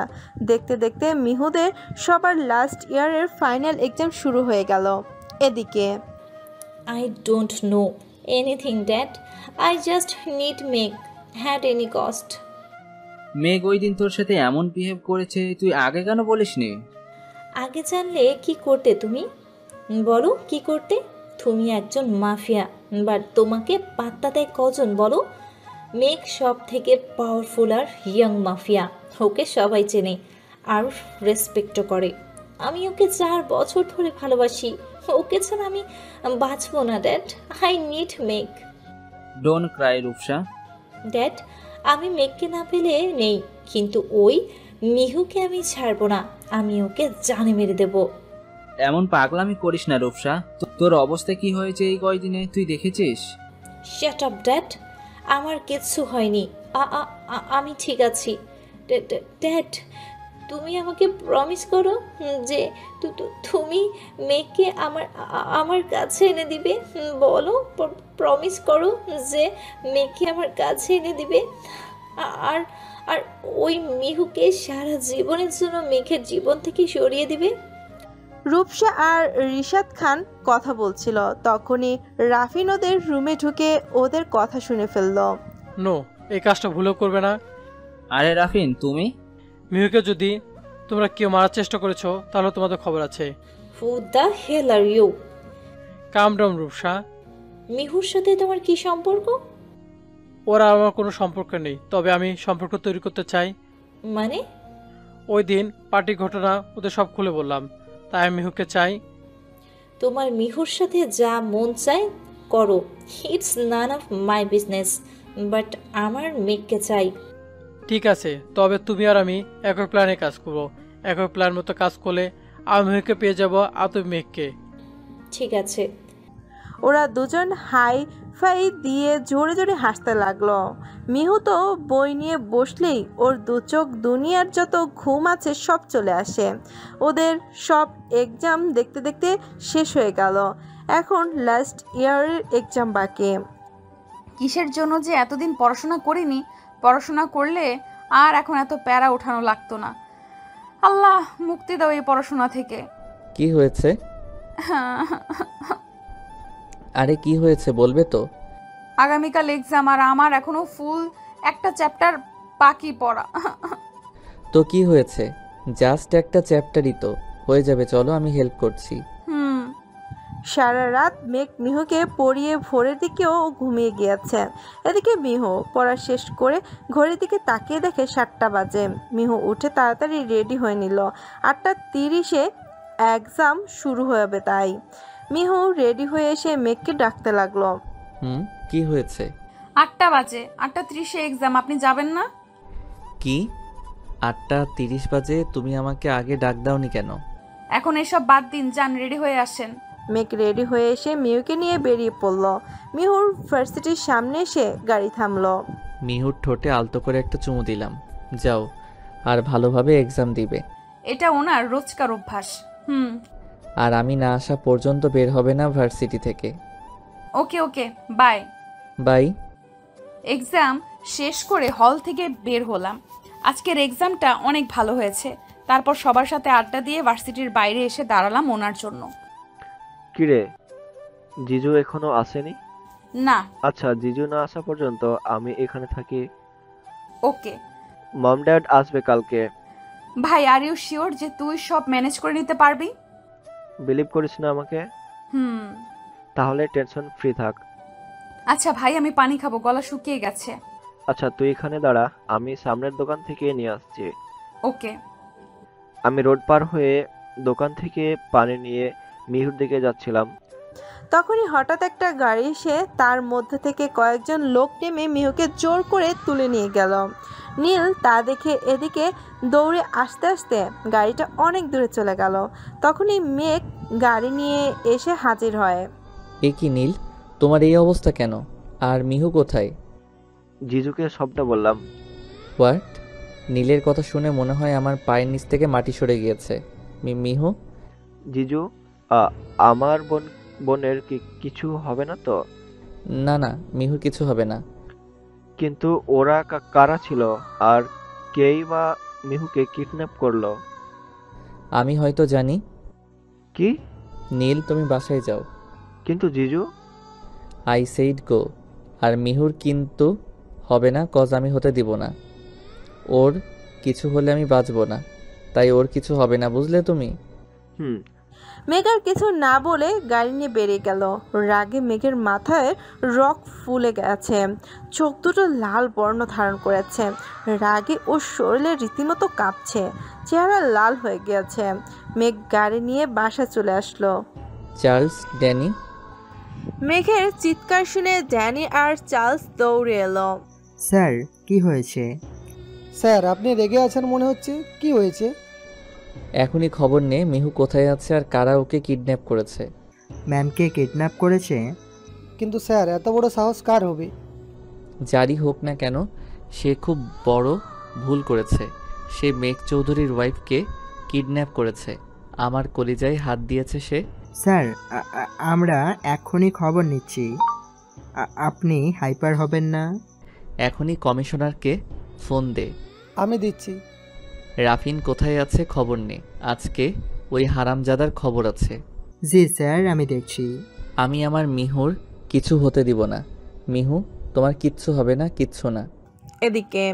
[SPEAKER 3] দেখতে দেখতে মিহুদের সবার লাস্ট ইয়ারের ফাইনাল এক্সাম শুরু হয়ে গেল। এদিকে
[SPEAKER 5] I don't know anything, Dad. I just need Meg at any cost.
[SPEAKER 13] মেঘ ওই দিন তোর সাথে এমন বিহেভ করেছে, তুই আগে কেন বলিসনি?
[SPEAKER 5] আগে জানলে কি করতে তুমি? বলো কি করতে? তুমি একজন মাফিয়া, বাট তোমাকে পাত্তা দেয় কজন বলো? মেঘ সব থেকে পাওয়ারফুল আর ইয়াং মাফিয়া। ওকে সবাই চেনে আর রেসপেক্টও করে। আমি ওকে 4 বছর ধরে ভালোবাসি। ওকে ছাড়া আমি বাঁচবো না, dad. I need Megh.
[SPEAKER 13] Don't cry Rupsa.
[SPEAKER 5] Dad, আমি মেঘকে না পেলে নেই, কিন্তু ওই মিহুকে আমি ছাড়বো না। আমি ওকে জানে মেরে দেব।
[SPEAKER 13] এমন পাগলামি করিস না রূপসা। তোর অবস্থা কি হয়েছে এই কয়দিনে তুই দেখেছিস?
[SPEAKER 5] শাট আপ ড্যাড, আমার কিচ্ছু হয়নি। আমি ঠিক আছি। ড্যাড, তুমি আমাকে প্রমিস করো যে তুমি মেয়েকে আমার কাছে এনে দিবে। বলো, প্রমিস করো যে মেয়েকে আমার কাছে এনে দিবে। আর আর ওই মিহুকে সারা জীবনের জন্য মেঘের জীবন থেকে সরিয়ে দিবে।
[SPEAKER 3] রূপসা আর রিশাদ খান কথা বলছিল, তখনই রাফিন ওদের রুমে ঢুকে ওদের কথা শুনে ফেলল।
[SPEAKER 4] নো, এই কাজটা ভুলও করবে না।
[SPEAKER 13] আরে রাফিন, তুমি?
[SPEAKER 4] মিহুকে যদি তোমরা কেউ মারার চেষ্টা করেছো তাহলে তোমাদের খবর আছে।
[SPEAKER 5] Who the hell are you?
[SPEAKER 4] Calm down Rupsa.
[SPEAKER 5] মিহুর সাথে তোমার কি সম্পর্ক?
[SPEAKER 4] ওরা আমার কোনো সম্পর্ক নেই, তবে আমি সম্পর্ক তৈরি করতে চাই।
[SPEAKER 5] মানে?
[SPEAKER 4] ওই দিন পার্টির ঘটনা ওদের সব খুলে বললাম, তাই আমি মিহুকে চাই।
[SPEAKER 5] তোমার মিহুর সাথে যা মন চায় করো, it's none of my business, but আমার মেঘকে চাই।
[SPEAKER 4] ঠিক আছে, তবে তুমি আর আমি একই প্ল্যানে কাজ করবো। একই প্ল্যান মতো কাজ করলে আমি মেঘকে পেয়ে যাবো আর তুমি মেঘকে।
[SPEAKER 5] ঠিক আছে।
[SPEAKER 3] ওরা দুজন হাই ফাই দিয়ে জোরে জোরে হাসতে লাগলো। মিহু তো বই নিয়ে বসলেই ওর দু চোখ দুনিয়ার যত ঘুম আছে সব চলে আসে। ওদের সব এক্সাম দেখতে দেখতে শেষ হয়ে গেল। এখন লাস্ট ইয়ারের এক্সাম বাকি।
[SPEAKER 2] কিসের জন্য যে এতদিন পড়াশোনা করিনি, পড়াশোনা করলে আর এখন এত প্যারা ওঠানো লাগতো না। আল্লাহ মুক্তি দাও এই পড়াশোনা থেকে।
[SPEAKER 1] কি হয়েছে? আরে কি হয়েছে বলবে তো?
[SPEAKER 2] আগামীকাল এক্সাম আর আমার এখনো ফুল একটা চ্যাপ্টার বাকি পড়া।
[SPEAKER 1] তো কি হয়েছে? জাস্ট একটা চ্যাপ্টারই তো, হয়ে যাবে, চলো আমি হেল্প করছি।
[SPEAKER 3] সারা রাত মেঘ মিহুকে পড়িয়ে ভোরের দিকেও ঘুমিয়ে গিয়েছে। এদিকে মিহু পড়া শেষ করে ঘড়ির দিকে তাকিয়ে দেখে 7টা বাজে। মিহু উঠে তাড়াতাড়ি রেডি হয়ে নিল। 8:30-এ এক্সাম শুরু হবে তাই। মিহু রেডি হয়ে এসে মেঘকে ডাকতে লাগলো।
[SPEAKER 1] কি হয়েছে?
[SPEAKER 2] 8টা বাজে, 8:30-এ এক্সাম, আপনি যাবেন না?
[SPEAKER 1] কি 8:30 বাজে? তুমি আমাকে আগে ডাক দাওনি কেন?
[SPEAKER 2] এখন এসব বাদ দিন, যান রেডি হয়ে আসেন।
[SPEAKER 3] মেঘ রেডি হয়ে এসে মিহুকে নিয়ে বেরিয়ে পড়ল। মিহুর ভার্সিটির সামনে এসে গাড়ি থামলো।
[SPEAKER 1] মিহুর ঠোঁটে আলতো করে একটা চুমু দিলাম। যাও, আর ভালোভাবে এক্সাম দিবে।
[SPEAKER 2] এটা ওনার রোজকার অভ্যাস।
[SPEAKER 1] আর আমি না আসা পর্যন্ত বের হবে না ভার্সিটি থেকে।
[SPEAKER 2] ওকে ওকে, বাই
[SPEAKER 1] বাই।
[SPEAKER 2] এক্সাম শেষ করে হল থেকে বের হলাম। আজকের এক্সামটা অনেক ভালো হয়েছে। তারপর সবার সাথে আড্ডা দিয়ে ভার্সিটির বাইরে এসে দাঁড়ালাম ওনার জন্য।
[SPEAKER 7] কিরে, জিজু এখনো আসেনি?
[SPEAKER 2] না।
[SPEAKER 7] আচ্ছা, জিজু না আসা পর্যন্ত আমি এখানে থাকি।
[SPEAKER 2] ওকে।
[SPEAKER 7] মম ড্যাড আসবে কালকে।
[SPEAKER 2] ভাই, আর ইউ শিওর যে তুই সব ম্যানেজ করে নিতে পারবি?
[SPEAKER 7] বিলিভ করিস না আমাকে? তাহলে টেনশন ফ্রি থাক।
[SPEAKER 2] আচ্ছা ভাই, আমি পানি খাবো, গলা শুকিয়ে গেছে।
[SPEAKER 7] আচ্ছা, তুই এখানে দাঁড়া, আমি সামনের দোকান থেকে নিয়ে আসছি।
[SPEAKER 2] ওকে।
[SPEAKER 7] আমি রোড পার হয়ে দোকান থেকে পানি নিয়ে মিহুর দিকে যাচ্ছিলাম।
[SPEAKER 3] তখনই হঠাৎ একটা গাড়ি এসে তার মধ্যে থেকে কয়েকজন লোক নেমে মিহুকে জোর করে তুলে নিয়ে গেল। নীল তা দেখে এদিকে দৌড়ে আসতে আসতে গাড়িটা অনেক দূরে চলে গেল। তখনই মেঘ গাড়ি নিয়ে এসে হাজির হয়।
[SPEAKER 1] এ কি নীল, তোমার এই অবস্থা কেন? আর মিহু কোথায়?
[SPEAKER 7] জিজুকে সবটা বললাম।
[SPEAKER 1] হোয়াট? নীলের কথা শুনে মনে হয় আমার পায়ের নিচ থেকে মাটি সরে গিয়েছে। মিহু?
[SPEAKER 7] জিজু, আমার বোনের কিছু হবে না তো?
[SPEAKER 1] না না, মিহুর কিছু হবে না।
[SPEAKER 7] কিন্তু ওরা কারা ছিল, আর কেই বা মিহুকে কিডন্যাপ করলো?
[SPEAKER 1] আমি হয়তো জানি।
[SPEAKER 7] কি?
[SPEAKER 1] নীল, তুমি বাসায় যাও।
[SPEAKER 7] কিন্তু জিজু?
[SPEAKER 1] আই সেইড গো। আর মিহুর কিন্তু হবে না, কজ আমি হতে দিব না। ওর কিছু হলে আমি বাঁচব না, তাই ওর কিছু হবে না, বুঝলে তুমি?
[SPEAKER 3] মেঘার কিছু না বলে গাড়ি নিয়ে বেরিয়ে গেল। রাগে মেঘের মাথায় রক ফুলে গেছে, চোখ দুটো লাল বর্ণ ধারণ করেছে। রাগে ওর শরীরে রীতিমতো কাঁপছে, চেহারা লাল হয়ে গিয়েছে। মেঘ গাড়ি নিয়ে বাসা চলে আসলো।
[SPEAKER 1] Charles, Danny.
[SPEAKER 3] মেঘের চিৎকার শুনে ড্যানি আর চার্লস দৌড়ে এলো।
[SPEAKER 14] স্যার, কি হয়েছে?
[SPEAKER 15] স্যার, আপনি রেগে আছেন মনে হচ্ছে, কি হয়েছে?
[SPEAKER 1] এখনই খবর নে মিহু কোথায় আছে আর কারা ওকে কিডন্যাপ করেছে।
[SPEAKER 14] ম্যামকে কিডন্যাপ করেছে?
[SPEAKER 15] কিন্তু স্যার, এত বড় সাহস কার হবে?
[SPEAKER 1] যারই হোক না কেন, সে খুব বড় ভুল করেছে। সে মেঘ চৌধুরীর ওয়াইফকে কিডন্যাপ করেছে। আমার কলিজায় হাত দিয়েছে সে।
[SPEAKER 14] স্যার, আমরা এখনই খবর নিচ্ছি, আপনি হাইপার হবেন না।
[SPEAKER 1] এখনই কমিশনারকে ফোন দে।
[SPEAKER 15] আমি দিচ্ছি।
[SPEAKER 1] রাফিন কোথায় আছে খবর নে, আজকে ওই হারামজাদার খবর আছে।
[SPEAKER 14] জি স্যার, আমি দেখছি।
[SPEAKER 1] আমি আমার মিহুর কিছু হতে দিব না। মিহু, তোমার কিচ্ছু হবে না, কিচ্ছু না।
[SPEAKER 3] এদিকে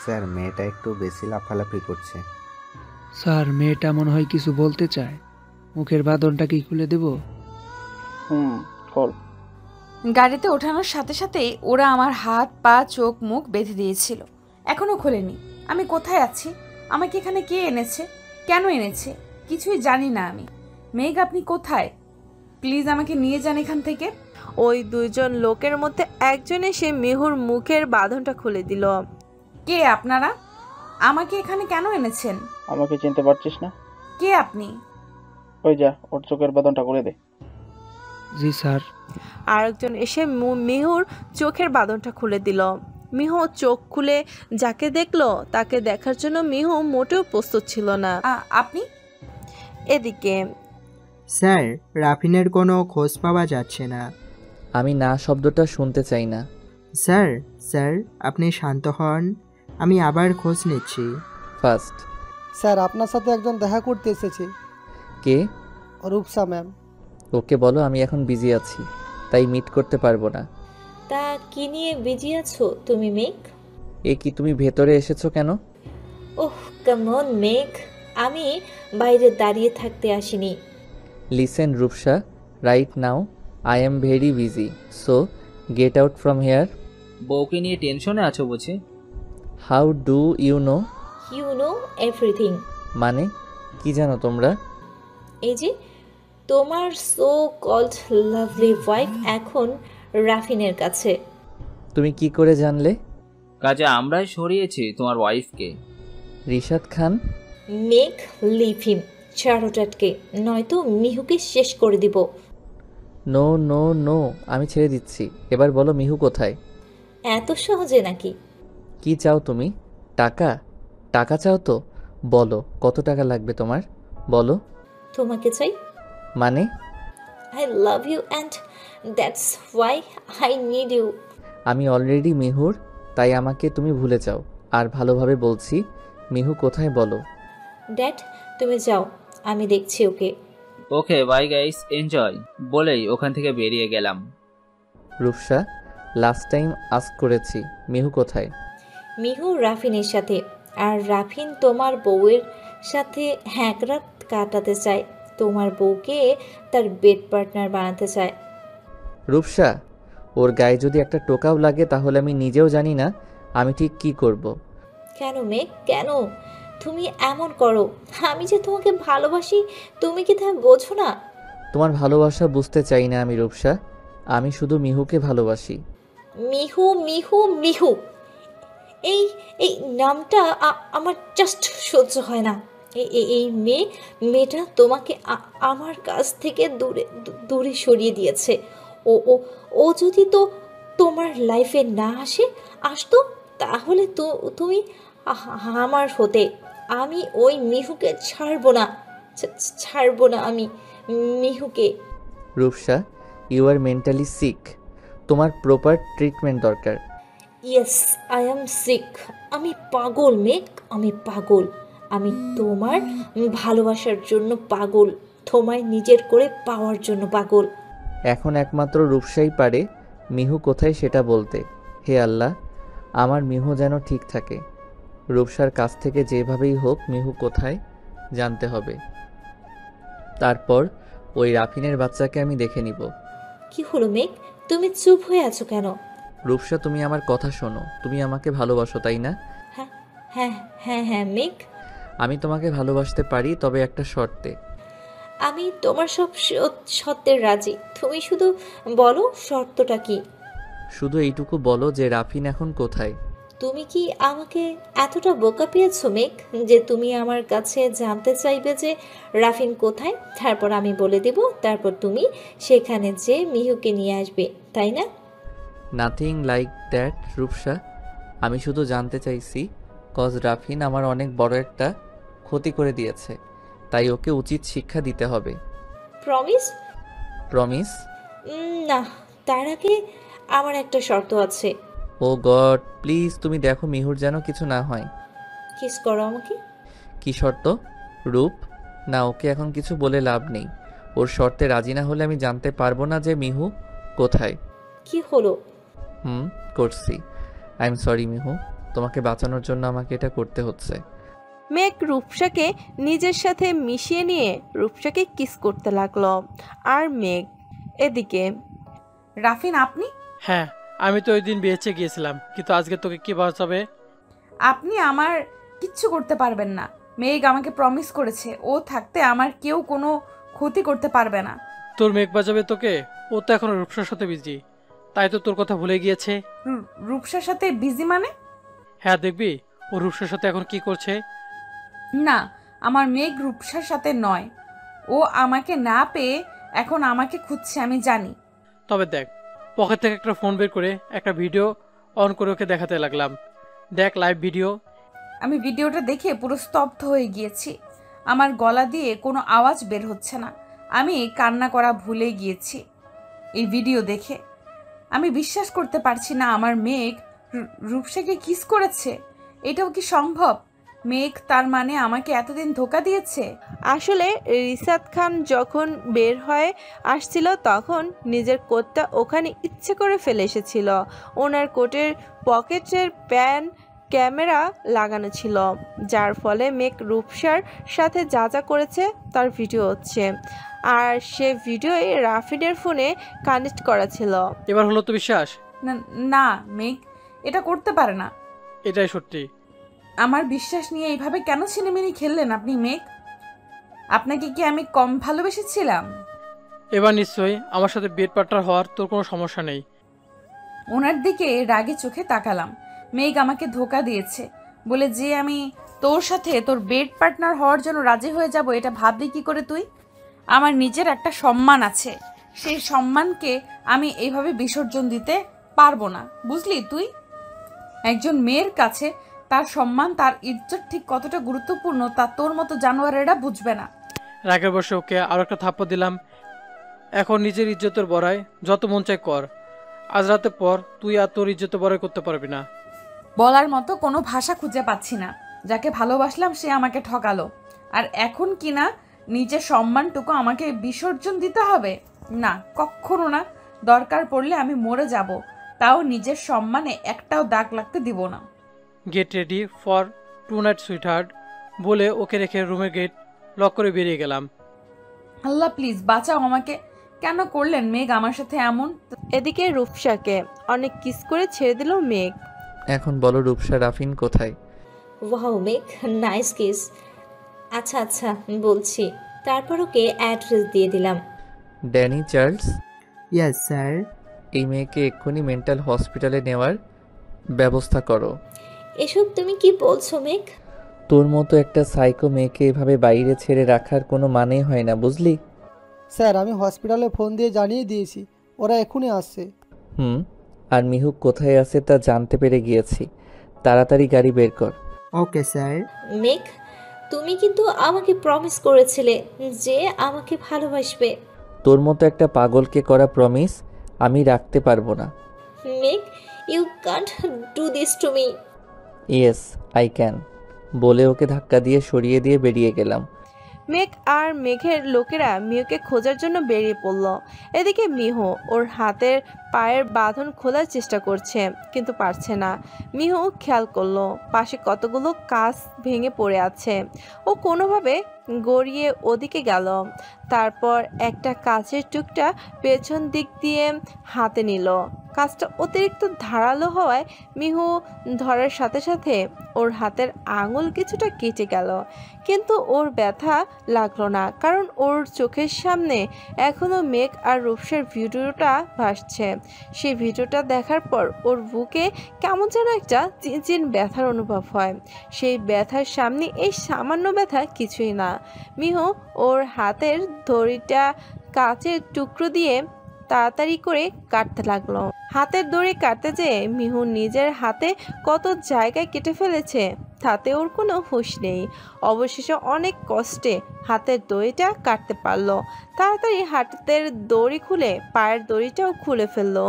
[SPEAKER 16] স্যার, মেয়েটা একটু বেশি লাফালাফি করছে।
[SPEAKER 17] স্যার, মেয়েটা মনে হয় কিছু বলতে চায়। মুখের বাঁধনটা কি খুলে দেব?
[SPEAKER 16] খোল।
[SPEAKER 2] গাড়িতে ওঠানোর সাথে সাথেই ওরা আমার হাত পা চোখ মুখ বেঁধে দিয়েছিল। এখনো খোলেনি। আমি কোথায় আছি, আমাকে এখানে কে এনেছে, কেন এনেছে, কিছুই জানি না আমি। মেঘ, আপনি কোথায়? প্লিজ আমাকে নিয়ে যান এখান থেকে।
[SPEAKER 3] ওই দুইজন লোকের মধ্যে একজন এসে মিহুর মুখের বাঁধনটা খুলে দিল।
[SPEAKER 2] কে আপনারা? আমাকে এখানে কেন এনেছেন?
[SPEAKER 18] আমাকে চিনতে পারছিস না?
[SPEAKER 2] কে আপনি?
[SPEAKER 18] ওই যা ওর চোখের বাঁধনটা করে দে।
[SPEAKER 17] জি স্যার।
[SPEAKER 3] আরেকজন এসে মিহুর চোখের বাঁধনটা খুলে দিল। মিহু চোখ খুলে যাকে দেখলো তাকে দেখার জন্য মিহু মোটেও প্রস্তুত ছিল না।
[SPEAKER 2] আপনি?
[SPEAKER 3] এদিকে
[SPEAKER 14] স্যার, রাফিনের কোনো খোঁজ পাওয়া যাচ্ছে না।
[SPEAKER 1] আমি না শব্দটা শুনতে চাই না।
[SPEAKER 14] স্যার, স্যার আপনি শান্ত হন, আমি আবার খোঁজ নিচ্ছি।
[SPEAKER 1] ফার্স্ট।
[SPEAKER 15] স্যার, আপনার সাথে একজন দেখা করতে এসেছে।
[SPEAKER 1] কে?
[SPEAKER 15] রূপসা ম্যাম।
[SPEAKER 1] ওকে বলো আমি এখন বিজি আছি, তাই মিট করতে পারবো না।
[SPEAKER 5] তা কি নিয়ে বিজি আছো তুমি মেঘ?
[SPEAKER 1] এ কি তুমি ভেতরে এসেছো কেন?
[SPEAKER 5] ওহ কাম অন মেঘ, আমি বাইরে দাঁড়িয়ে থাকতে আসিনি।
[SPEAKER 1] Listen Rupsa, right now I am very busy, so get out from here.
[SPEAKER 13] বউকে নিয়ে টেনশনে আছো বুঝি?
[SPEAKER 1] How do you know?
[SPEAKER 5] You know everything.
[SPEAKER 1] মানে কি জানো তোমরা?
[SPEAKER 5] এই যে তোমার সো কল্ড লাভলি ওয়াইফ এখন রাফিনের কাছে।
[SPEAKER 1] তুমি কি করে জানলে?
[SPEAKER 13] কাজে আমরাই সরিয়েছি তোমার ওয়াইফকে।
[SPEAKER 1] রিশাদ খান।
[SPEAKER 5] মেক লিভ হিম, চারোটাটকে, নয়তো মিহুকে শেষ করে দিব।
[SPEAKER 1] নো নো নো, আমি ছেড়ে দিচ্ছি। এবার বলো মিহু কোথায়?
[SPEAKER 5] এত সহজে নাকি?
[SPEAKER 1] কি চাও তুমি? টাকা? টাকা চাও তো বলো, কত টাকা লাগবে তোমার বলো।
[SPEAKER 5] তোমাকে চাই।
[SPEAKER 1] মানে?
[SPEAKER 5] I love you and that's why I need you.
[SPEAKER 1] আমি অলরেডি মিহুর, তাই আমাকে তুমি ভুলে যাও। আর ভালোভাবে বলছি, মিহু কোথায় বলো।
[SPEAKER 5] ড্যাড তুমি যাও, আমি দেখছি ওকে।
[SPEAKER 13] ওকে বাই গাইস, এনজয় বলেই ওখান থেকে বেরিয়ে গেলাম।
[SPEAKER 1] রূপসা, লাস্ট টাইম আস্ক করেছি, মিহু কোথায়?
[SPEAKER 5] মিহু রাফিনের সাথে, আর রাফিন তোমার বউয়ের সাথে এক রাত কাটাতে চায়। তোমার বউকে তার বেড পার্টনার বানাতে চায়।
[SPEAKER 1] রূপসা, ওর গায়ে যদি একটা টোকাও লাগে তাহলে আমি নিজেও জানি না আমি ঠিক কি করব।
[SPEAKER 5] কেন মেঘ, কেন তুমি এমন করো? আমি যে তোমাকে ভালোবাসি, তুমি কি তা বোঝো না?
[SPEAKER 1] তোমার ভালোবাসা বুঝতে চাই না আমি রূপসা, আমি শুধু মিহুকে ভালোবাসি।
[SPEAKER 5] মিহু মিহু মিহু, এই এই নামটা আমার জাস্ট সহ্য হয় না। এই মেয়েটা তোমাকে আমার কাছ থেকে দূরে দূরে সরিয়ে দিয়েছে। ও ও ও যদি তো তোমার লাইফে না আসতো তাহলে তো তুমি আমার হতে। আমি ওই মিহুকে ছাড়বো না আমি মিহুকে।
[SPEAKER 1] Rupsa, you are mentally sick, তোমার প্রপার ট্রিটমেন্ট দরকার।
[SPEAKER 5] ইয়েস আই অ্যাম সিক, আমি পাগল মেঘ, আমি পাগল। আমি তোমার ভালোবাসার জন্য পাগল, তোমায় নিজের করে পাওয়ার জন্য পাগল।
[SPEAKER 1] এখন একমাত্র রূপসাই পারে মিহু কোথায় সেটা বলতে। হে আল্লাহ, আমার মিহু যেন ঠিক থাকে। রূপসার কাছ থেকে যেভাবেই হোক মিহু কোথায় জানতে হবে, তারপর ওই রাফিনের বাচ্চাকে আমি দেখে নিব।
[SPEAKER 5] কি হলো মেঘ, তুমি চুপ হয়ে আছো কেন?
[SPEAKER 1] রূপসা, তুমি আমার কথা শোনো, তুমি আমাকে ভালোবাসো তাই না?
[SPEAKER 5] হ্যাঁ হ্যাঁ হ্যাঁ হ্যাঁ মেঘ,
[SPEAKER 1] আমি তোমাকে ভালোবাসতে পারি, তবে একটা শর্তে।
[SPEAKER 5] আমি তোমার সব সত্যের রাজি, তুমি শুধু বলো শর্তটা কি।
[SPEAKER 1] শুধু এইটুকু বলো যে রাফিন এখন কোথায়।
[SPEAKER 5] তুমি কি আমাকে এতটা বোকা পেয়েছো মেঘ যে তুমি আমার কাছে জানতে চাইবে যে রাফিন কোথায়, তারপর আমি বলে দেব, তারপর তুমি সেখানে যে মিহুকে নিয়ে আসবে, তাই না?
[SPEAKER 1] নাথিং লাইক দ্যাট রূপসা, আমি শুধু জানতে চাইছি কজ রাফিন আমার অনেক বড় একটা ক্ষতি করে দিয়েছে, তাই ওকে উচিত শিক্ষা দিতে হবে।
[SPEAKER 5] প্রমিস?
[SPEAKER 1] প্রমিস?
[SPEAKER 5] না, তার আগে আমার একটা শর্ত আছে।
[SPEAKER 1] ও গড, প্লিজ তুমি দেখো মিহুর যেন কিছু না হয়।
[SPEAKER 5] কিস করো আমাকে।
[SPEAKER 1] কি শর্ত? রূপ, না ওকে এখন কিছু বলে লাভ নেই। ওর শর্তে রাজি না হলে আমি জানতে পারবো না যে মিহু কোথায়।
[SPEAKER 5] কি হলো?
[SPEAKER 1] করছি। আই এম সরি মিহু, তোমাকে বাঁচানোর জন্য আমাকে এটা করতে হচ্ছে।
[SPEAKER 3] মেঘ রূপসাকে নিজের সাথে মিশিয়ে নিয়ে রূপসাকে কিস করতে লাগলো। আর মেঘ এদিকে।
[SPEAKER 2] রাফিন আপনি?
[SPEAKER 4] হ্যাঁ, আমি তো ওই দিন বেঁচে গিয়েছিলাম, কিন্তু আজকে তোকে কি বাঁচাবে?
[SPEAKER 2] আপনি আমার কিচ্ছু করতে পারবেন না। মেঘ আমাকে প্রমিস করেছে ও থাকতে আমার কেউ কোনো ক্ষতি করতে পারবে না।
[SPEAKER 4] তোর মেঘ বাঁচাবে তোকে? ও তো এখন রূপসার সাথে বিজি, তাই তো তোর কথা ভুলে গিয়েছে।
[SPEAKER 2] রূপসার সাথে বিজি মানে?
[SPEAKER 4] হ্যাঁ, দেখবি ও রূপসার সাথে এখন কি করছে।
[SPEAKER 2] না, আমার মেঘ রূপসার সাথে নয়। ও আমাকে না পেয়ে এখন আমাকে খুঁজছে, আমি জানি।
[SPEAKER 4] তবে দেখ, পকেট থেকে একটা ফোন বের করে একটা ভিডিও অন করে ওকে দেখাতে লাগলাম। দেখ লাইভ ভিডিও।
[SPEAKER 2] আমি ভিডিওটা দেখে পুরো স্তব্ধ হয়ে গিয়েছি। আমার গলা দিয়ে কোনো আওয়াজ বের হচ্ছে না। আমি কান্না করা ভুলে গিয়েছি এই ভিডিও দেখে। আমি বিশ্বাস করতে পারছি না আমার মেঘ রূপসাকে কিস করেছে। এটাও কি সম্ভব? মেঘ তার মানে আমাকে এতদিন ধোকা দিয়েছে।
[SPEAKER 3] আসলে রিসাত খান যখন বের হয়ে আসছিল তখন নিজের কোটটা ওখানে ইচ্ছে করে ফেলে এসেছিল। ওনার কোটের পকেটের প্যান ক্যামেরা লাগানো ছিল, যার ফলে মেঘ রূপসার সাথে যা যা করেছে তার ভিডিও হচ্ছে। আর সে ভিডিওই রাফিনের ফোনে কানেক্ট করা ছিল।
[SPEAKER 4] এবার হলো তো বিশ্বাস?
[SPEAKER 2] না মেঘ এটা করতে পারে না।
[SPEAKER 4] এটাই সত্যি।
[SPEAKER 2] আমার বিশ্বাস নিয়ে এইভাবে কেন ছিনিমিনি খেললেন আপনি মেঘ? আপনাকে কি আমি কম ভালোবেসেছিলাম?
[SPEAKER 4] এবার নিশ্চয়ই আমার সাথে বেড পার্টনার হওয়ার তোর কোনো সমস্যা নেই।
[SPEAKER 2] ওনার দিকে রাগে চোখে তাকালাম। মেঘ আমাকে ধোকা দিয়েছে বলে যে আমি তোর সাথে তোর বেড পার্টনার হওয়ার জন্য রাজি হয়ে যাব, এটা ভাবলি কি করে তুই? আমার নিজের একটা সম্মান আছে, সেই সম্মানকে আমি এইভাবে বিসর্জন দিতে পারবো না, বুঝলি তুই? একজন মেয়ের কাছে তার সম্মান, তার ইজ্জত ঠিক কতটা গুরুত্বপূর্ণ তা তোর মতো জানোয়ারেরা বুঝবে না।
[SPEAKER 4] রাগের বসে ওকে আরো একটা থাপ্পড় দিলাম। এখন নিজের ইজ্জতের বড়াই যত মন চাই কর, আজ রাতে পর তুই আর তোর ইজ্জতের বড়াই করতে পারবি না।
[SPEAKER 2] বলার মতো কোনো ভাষা খুঁজে পাচ্ছি না। যাকে ভালোবাসলাম সে আমাকে ঠকালো, আর এখন কি না নিজের সম্মানটুকু আমাকে বিসর্জন দিতে হবে? না, কখনো না। দরকার পড়লে আমি মরে যাব, তাও নিজের সম্মানে একটাও দাগ লাগতে দিব না।
[SPEAKER 4] Get ready for tonight sweetheart বলে ওকে রেখে রুমের গেট লক করে বেরিয়ে গেলাম।
[SPEAKER 2] আল্লাহ প্লিজ বাঁচাও আমাকে। কেন করলেন মেঘ আমার সাথে এমন?
[SPEAKER 3] এদিকে রূপসাকে অনেক কিস করে ছেড়ে দিল মেঘ।
[SPEAKER 1] এখন বলো রূপসা রাফিন কোথায়?
[SPEAKER 5] ওয়াও মেঘ, নাইস কিস। আচ্ছা আচ্ছা বলছি। তারপর ওকে অ্যাড্রেস দিয়ে দিলাম।
[SPEAKER 1] Danny Charles?
[SPEAKER 14] Yes sir.
[SPEAKER 1] এই মেয়েকে এক্ষুনি মেন্টাল হসপিটালে নেওয়ার ব্যবস্থা করো।
[SPEAKER 5] এসব তুমি কি বলছো মেঘ?
[SPEAKER 1] তোর মতো একটা সাইকো মেয়েকে এভাবে বাইরে ছেড়ে রাখার কোনো মানেই হয় না, বুঝলি?
[SPEAKER 15] স্যার আমি হসপিটালে ফোন দিয়ে জানিয়ে দিয়েছি, ওরা এখনই আসছে।
[SPEAKER 1] আর মিহুক কোথায় আছে তা জানতে পেরে গিয়েছি। তাড়াতাড়ি গাড়ি বের কর।
[SPEAKER 14] Okay sir.
[SPEAKER 5] মেঘ, তুমি কিন্তু আমাকে প্রমিস করেছিলে যে আমাকে ভালোবাসবে।
[SPEAKER 1] তোর মতো একটা পাগলকে করা প্রমিস আমি রাখতে পারবো না।
[SPEAKER 5] Megh, you can't do this to me.
[SPEAKER 1] Yes I can বলে ওকে ধাক্কা দিয়ে সরিয়ে দিয়ে বেরিয়ে গেলাম।
[SPEAKER 3] মেঘ আর মেঘের লোকেরা মিহুকে খোঁজার জন্য বেরিয়ে পড়ল। এদিকে মিহু ওর হাতের পায়ের বাঁধন খোলার চেষ্টা করছে, কিন্তু পারছে না। মিহু খেয়াল করলো পাশে কতগুলো কাঁচ ভেঙে পড়ে আছে। ও কোনোভাবে গড়িয়ে ওদিকে গেল। তারপর একটা কাঁচের টুকটা পেছন দিক দিয়ে হাতে নিল। কাজটা অতিরিক্ত ধারালো হওয়ায় মিহু ধরার সাথে সাথে ওর হাতের আঙুল কিছুটা কেটে গেল, কিন্তু ওর ব্যথা লাগলো না, কারণ ওর চোখের সামনে এখনও মেঘ আর রূপসার ভিডিওটা ভাসছে। সেই ভিডিওটা দেখার পর ওর বুকে কেমন যেন একটা চিনচিন ব্যথার অনুভব হয়। সেই ব্যথার সামনে এই সামান্য ব্যথা কিছুই না। মিহু ওর হাতের দড়িটা কাচের টুকরো দিয়ে তাড়াতাড়ি করে কাটতে লাগলো। হাতের দড়ি কাটতে যেয়ে মিহু নিজের হাতে কত জায়গায় কেটে ফেলেছে তাতে ওর কোনো হুঁশ নেই। অবশেষে অনেক কষ্টে হাতের দড়িটা কাটতে পারলো। তাড়াতাড়ি হাতের দড়ি খুলে পায়ের দড়িটাও খুলে ফেললো।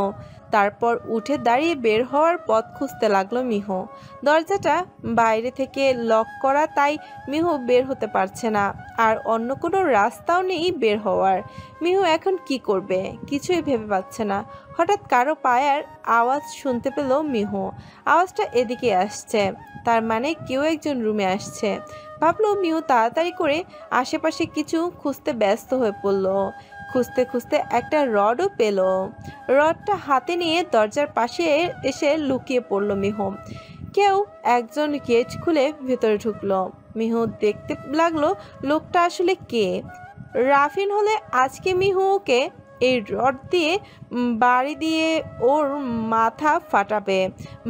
[SPEAKER 3] তারপর উঠে দাঁড়িয়ে বের হওয়ার পথ খুঁজতে লাগলো মিহু। দরজাটা বাইরে থেকে লক করা, তাই মিহু বের হতে পারছে না, আর অন্য কোনো রাস্তাও নেই বের হওয়ার। মিহু এখন কি করবে কিছুই ভেবে পাচ্ছে না। হঠাৎ কারো পায়ের আওয়াজ শুনতে পেল মিহু। আওয়াজটা এদিকে আসছে, তার মানে কেউ একজন রুমে আসছে। ভাবলো মিহু তাড়াতাড়ি করে আশেপাশে কিছু খুঁজতে ব্যস্ত হয়ে পড়ল। খুঁজতে খুঁজতে একটা রডও পেল। রডটা হাতে নিয়ে দরজার পাশে এসে লুকিয়ে পড়ল মিহু। কেউ একজন গেট খুলে ভেতরে ঢুকলো। মিহু দেখতে লাগলো লোকটা আসলে কে। রাফিন হলে আজকে মিহুকে এই রড দিয়ে বাড়ি দিয়ে ওর মাথা ফাটাবে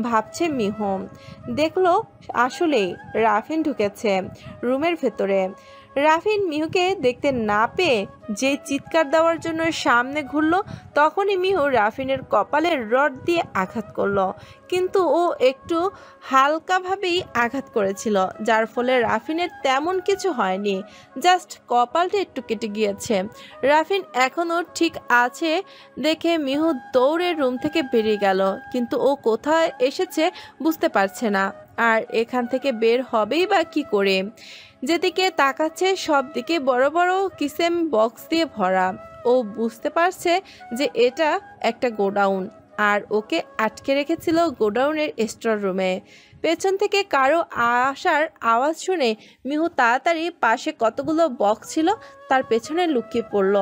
[SPEAKER 3] ভাবছে মিহু। দেখলো আসলেই রাফিন ঢুকেছে রুমের ভেতরে। রাফিন মিহুকে দেখতে না পেয়ে যে চিৎকার দেওয়ার জন্য সামনে ঘুরল, তখনই মিহু রাফিনের কপালে রড দিয়ে আঘাত করলো, কিন্তু ও একটু হালকাভাবেই আঘাত করেছিল, যার ফলে রাফিনের তেমন কিছু হয়নি, জাস্ট কপালটা একটু কেটে গিয়েছে। রাফিন এখনও ঠিক আছে দেখে মিহু দৌড়ে রুম থেকে বেরিয়ে গেল, কিন্তু ও কোথায় এসেছে বুঝতে পারছে না, আর এখান থেকে বের হবেই বা কী করে। যেদিকে তাকাচ্ছে সব দিকে বড় বড় কিসেম বক্স দিয়ে ভরা। ও বুঝতে পারছে যে এটা একটা গোডাউন, আর ওকে আটকে রেখেছিল গোডাউনের স্টোর রুমে। পেছন থেকে কারো আসার আওয়াজ শুনে মিহু তাড়াতাড়ি পাশে কতগুলো বক্স ছিল তার পেছনে লুকিয়ে পড়ল।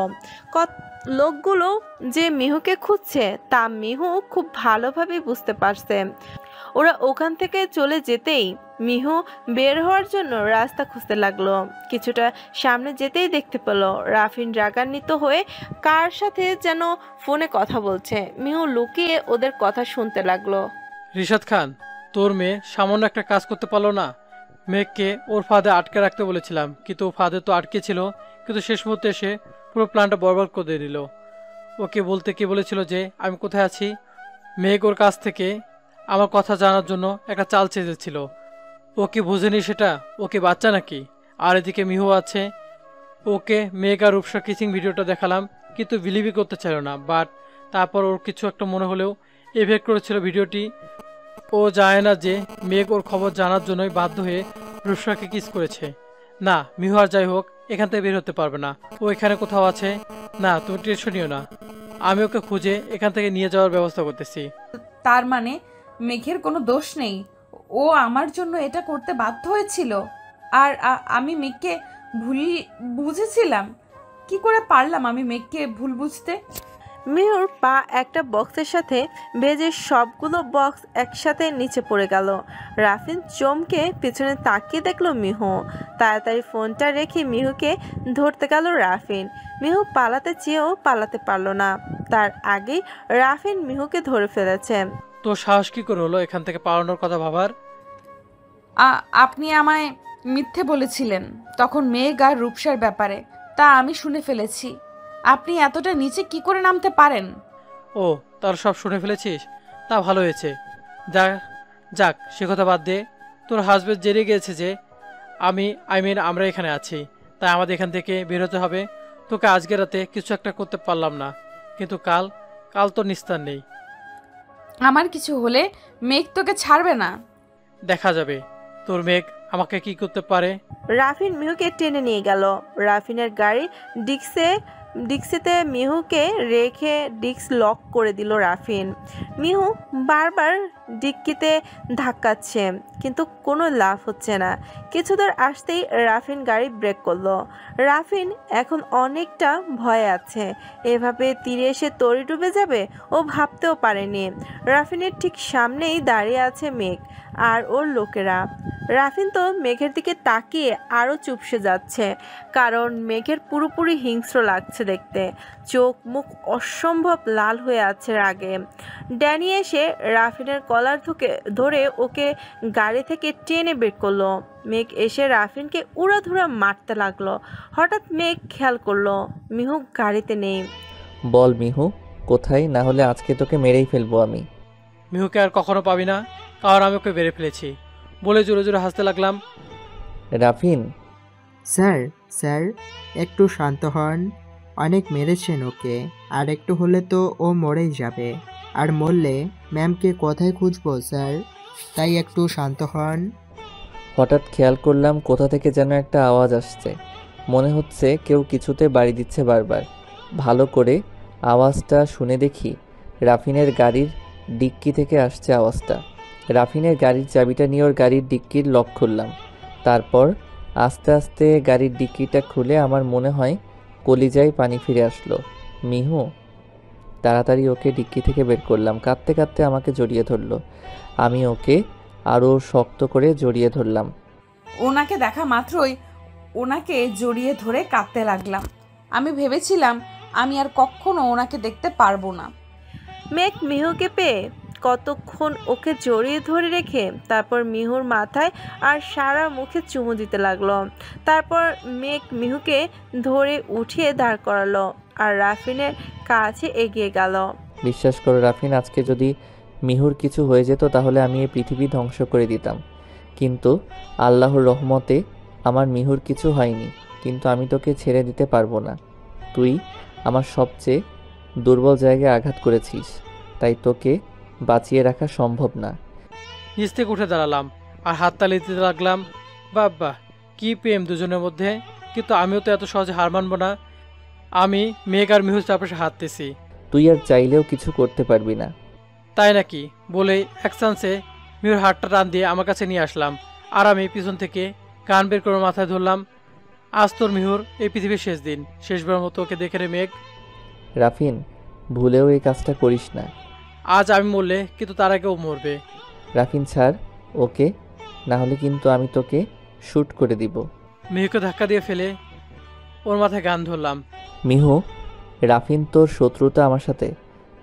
[SPEAKER 3] লোকগুলো যে মিহুকে খুঁজছে তা মিহু খুব ভালোভাবে বুঝতে পারছে। ওরা ওখান থেকে চলে যেতেই মিহু বের হওয়ার জন্য রাস্তা খুঁজতে লাগলো। কিছুটা সামনে যেতেই দেখতে পেল রাফিন রাগান্বিত হয়ে কার সাথে যেন ফোনে কথা বলছে। মিহু লুকিয়ে ওদের কথা শুনতে লাগলো।
[SPEAKER 4] রিশাদ খান, তোর মেয়ে সামান্য একটা কাজ করতে পারলো না? মেয়েকে ওর ফাঁদে আটকে রাখতে বলেছিলাম, কিন্তু ও ফাঁদে তো আটকে ছিল, কিন্তু শেষ মুহূর্তে এসে পুরো প্ল্যানটা বরবাদ করে দিল। ওকে বলতে কি বলেছিল যে আমি কোথায় আছি। মেঘ ওর কাছ থেকে আমার কথা জানার জন্য একটা চাল চেয়েছিল। ও কি বুঝেনি সেটা? ওকে বাচ্চা নাকি? আর এদিকে মিহু আছে। ওকে মেঘ আর রূপসা কিসিং ভিডিওটা দেখালাম, কিন্তু বিলিভই করতে চাইল না। বাট তারপর ওর কিছু একটা মনে হলেও এভেক্ট করেছিল ভিডিওটি। ও জানে না যে মেঘ ওর খবর জানার জন্যই বাধ্য হয়ে রূপসাকে কিস করেছে। না, মিহু আর যাই হোক এখান থেকে বের হতে পারবে না। ও এখানে কোথাও আছে। না, তুমি টেনশন নিও না, আমি ওকে খুঁজে এখান থেকে নিয়ে যাওয়ার ব্যবস্থা করতেছি।
[SPEAKER 2] তার মানে মেঘের কোনো দোষ নেই, ও আমার জন্য এটা করতে বাধ্য হয়েছিল, আর আমি মেঘকে ভুল বুঝেছিলাম। কি করে পারলাম আমি মেঘকে ভুল বুঝতে?
[SPEAKER 3] মিহুর পা একটা বক্সের সাথে ভেজে সবগুলো বক্স একসাথে নিচে পড়ে গেল। রাফিন চমকে পেছনে তাকিয়ে দেখলো মিহু। তাড়াতাড়ি ফোনটা রেখে মিহুকে ধরতে গেল রাফিন। মিহু পালাতে চেয়েও পালাতে পারল না, তার আগেই রাফিন মিহুকে ধরে ফেলেছে।
[SPEAKER 4] তো সাহস কি করে হলো এখান থেকে পালানোর কথা ভাবার?
[SPEAKER 2] আপনি আমায় মিথ্যে বলেছিলেন তখন মেঘ আর রূপসার ব্যাপারে, তা আমি শুনে ফেলেছি। আপনি এতটা নিচে কি করে নামতে পারেন?
[SPEAKER 4] ও, তার সব শুনে ফেলেছিস? তা ভালো হয়েছে। যাক সে কথা বাদ দে। তোর হাজবেন্ড জেনে গিয়েছে যে আমরা এখানে আছি, তাই আমাদের এখান থেকে বেরোতে হবে। তোকে আজকে রাতে কিছু একটা করতে পারলাম না, কিন্তু কাল তো নিস্তার নেই।
[SPEAKER 2] আমার কিছু হলে মেঘ তোকে ছাড়বে না।
[SPEAKER 4] দেখা যাবে তোর মেঘ আমাকে কি করতে পারে।
[SPEAKER 3] রাফিন মিহুকে টেনে নিয়ে গেল। রাফিনের গাড়ি ডিক্সিতে মিহুকে রেখে ডিক্স লক করে দিল রাফিন। মিহু বারবার ডিক্কিতে ধাক্কাচ্ছে, কিন্তু কোনো লাভ হচ্ছে না। কিছু দূর আসতেই রাফিন গাড়ি ব্রেক করলো। রাফিন এখন অনেকটা ভয়ে আছে, এভাবে তীরে এসে তরি ডুবে যাবে ও ভাবতেও পারেনি। রাফিনের ঠিক সামনেই দাঁড়িয়ে আছে মেঘ আর ওর লোকেরা। রাফিন তো মেঘের দিকে তাকিয়ে আরও চুপসে যাচ্ছে, কারণ মেঘের পুরোপুরি হিংস্র লাগছে দেখতে। চোখ মুখ অসম্ভব লাল হয়ে আছে রাগে। ড্যানি এসে রাফিনের কলার ধরে ওকে গাড়ি থেকে টেনে বের করলো। মেঘ এসে রাফিনকে উড়াধুরা মারতে লাগলো। হঠাৎ মেঘ খেয়াল করলো মিহু গাড়িতে নেই।
[SPEAKER 1] বল মিহু কোথায়, না হলে আজকে তোকে মেরেই ফেলবো আমি।
[SPEAKER 4] মিহুকে আর কখনো পাবি না, কারণ আমি ওকে বেড়ে ফেলেছি বলে জোরে জোরে হাসতে লাগলাম।
[SPEAKER 1] রাফিন।
[SPEAKER 14] স্যার একটু শান্ত হন। অনেক মেরেছেন ওকে, আর একটু হলে তো ও মরেই যাবে, আর মরলে ম্যামকে কোথায় খুঁজবো স্যার? তাই একটু শান্ত হন।
[SPEAKER 1] হঠাৎ খেয়াল করলাম কোথা থেকে যেন একটা আওয়াজ আসছে, মনে হচ্ছে কেউ কিছুতে বাড়ি দিচ্ছে বারবার। ভালো করে আওয়াজটা শুনে দেখি রাফিনের গাড়ির ডিক্কি থেকে আসছে আওয়াজটা। রাফিনের গাড়ির চাবিটা নিয়ে ওর গাড়ির ডিক্কির লক খুললাম। তারপর আস্তে আস্তে গাড়ির ডিক্কিটা খুলে আমার মনে হয় কলিজায় পানি ফিরে আসলো। মিহু। তাড়াতাড়ি ওকে ডিক্কি থেকে বের করলাম। কাঁদতে কাঁদতে আমাকে জড়িয়ে ধরলো। আমি ওকে আরও শক্ত করে জড়িয়ে ধরলাম।
[SPEAKER 2] ওনাকে দেখা মাত্রই ওনাকে জড়িয়ে ধরে কাঁদতে লাগলাম। আমি ভেবেছিলাম আমি আর কখনো ওনাকে দেখতে পারবো না।
[SPEAKER 3] মেঘ মিহুকে পেয়ে কতক্ষণ ওকে জড়িয়ে ধরে রেখে তারপর মিহুর মাথায় আর সারা মুখে চুমু দিতে লাগলো। তারপর মেঘ মিহুকে ধরে উঠিয়ে দাঁড় করালো আর রাফিনের কাছে এগিয়ে গেল।
[SPEAKER 1] বিশ্বাস করো রাফিন, আজকে যদি মিহুর কিছু হয়ে যেত তাহলে আমি এই পৃথিবী ধ্বংস করে দিতাম, কিন্তু আল্লাহর রহমতে আমার মিহুর কিছু হয়নি। কিন্তু আমি তোকে ছেড়ে দিতে পারবো না। তুই আমার সবচেয়ে দুর্বল জায়গায় আঘাত করেছিস, তাই তোকে বাঁচিয়ে রাখা সম্ভব না।
[SPEAKER 4] নিচ থেকে উঠে দাঁড়ালাম আর হাততালি দিতে লাগলাম। বাবা কি প্রেম দুজনের মধ্যে, কিন্তু আমিও তো এত সহজে হার মানবো না। আমি মেঘ আর মিহুর চারপাশে হাঁটতেছি।
[SPEAKER 1] তুই আর চাইলেও কিছু করতে পারবি না।
[SPEAKER 4] তাই নাকি বলেই এক চান্সে মিহুর হাতটা টান দিয়ে আমার কাছে নিয়ে আসলাম আর আমি পিছন থেকে কান বের করে মাথায় ধরলাম। আজ তোর মিহুর এই পৃথিবীর শেষ দিন, শেষবার মতো ওকে দেখে রে মেঘ।
[SPEAKER 1] রাফিন, ভুলেও এই কাজটা করিস না।
[SPEAKER 4] আজ আমি মরলে কিন্তু তার আগে ও মরবে।
[SPEAKER 1] রাফিন ছাড় ওকে, না হলে কিন্তু আমি তোকে শ্যুট করে দিব।
[SPEAKER 4] মিহুকে ধাক্কা দিয়ে ফেলে ওর মাথায় গান ধরলাম।
[SPEAKER 1] মিহু, রাফিন তোর শত্রুতা আমার সাথে,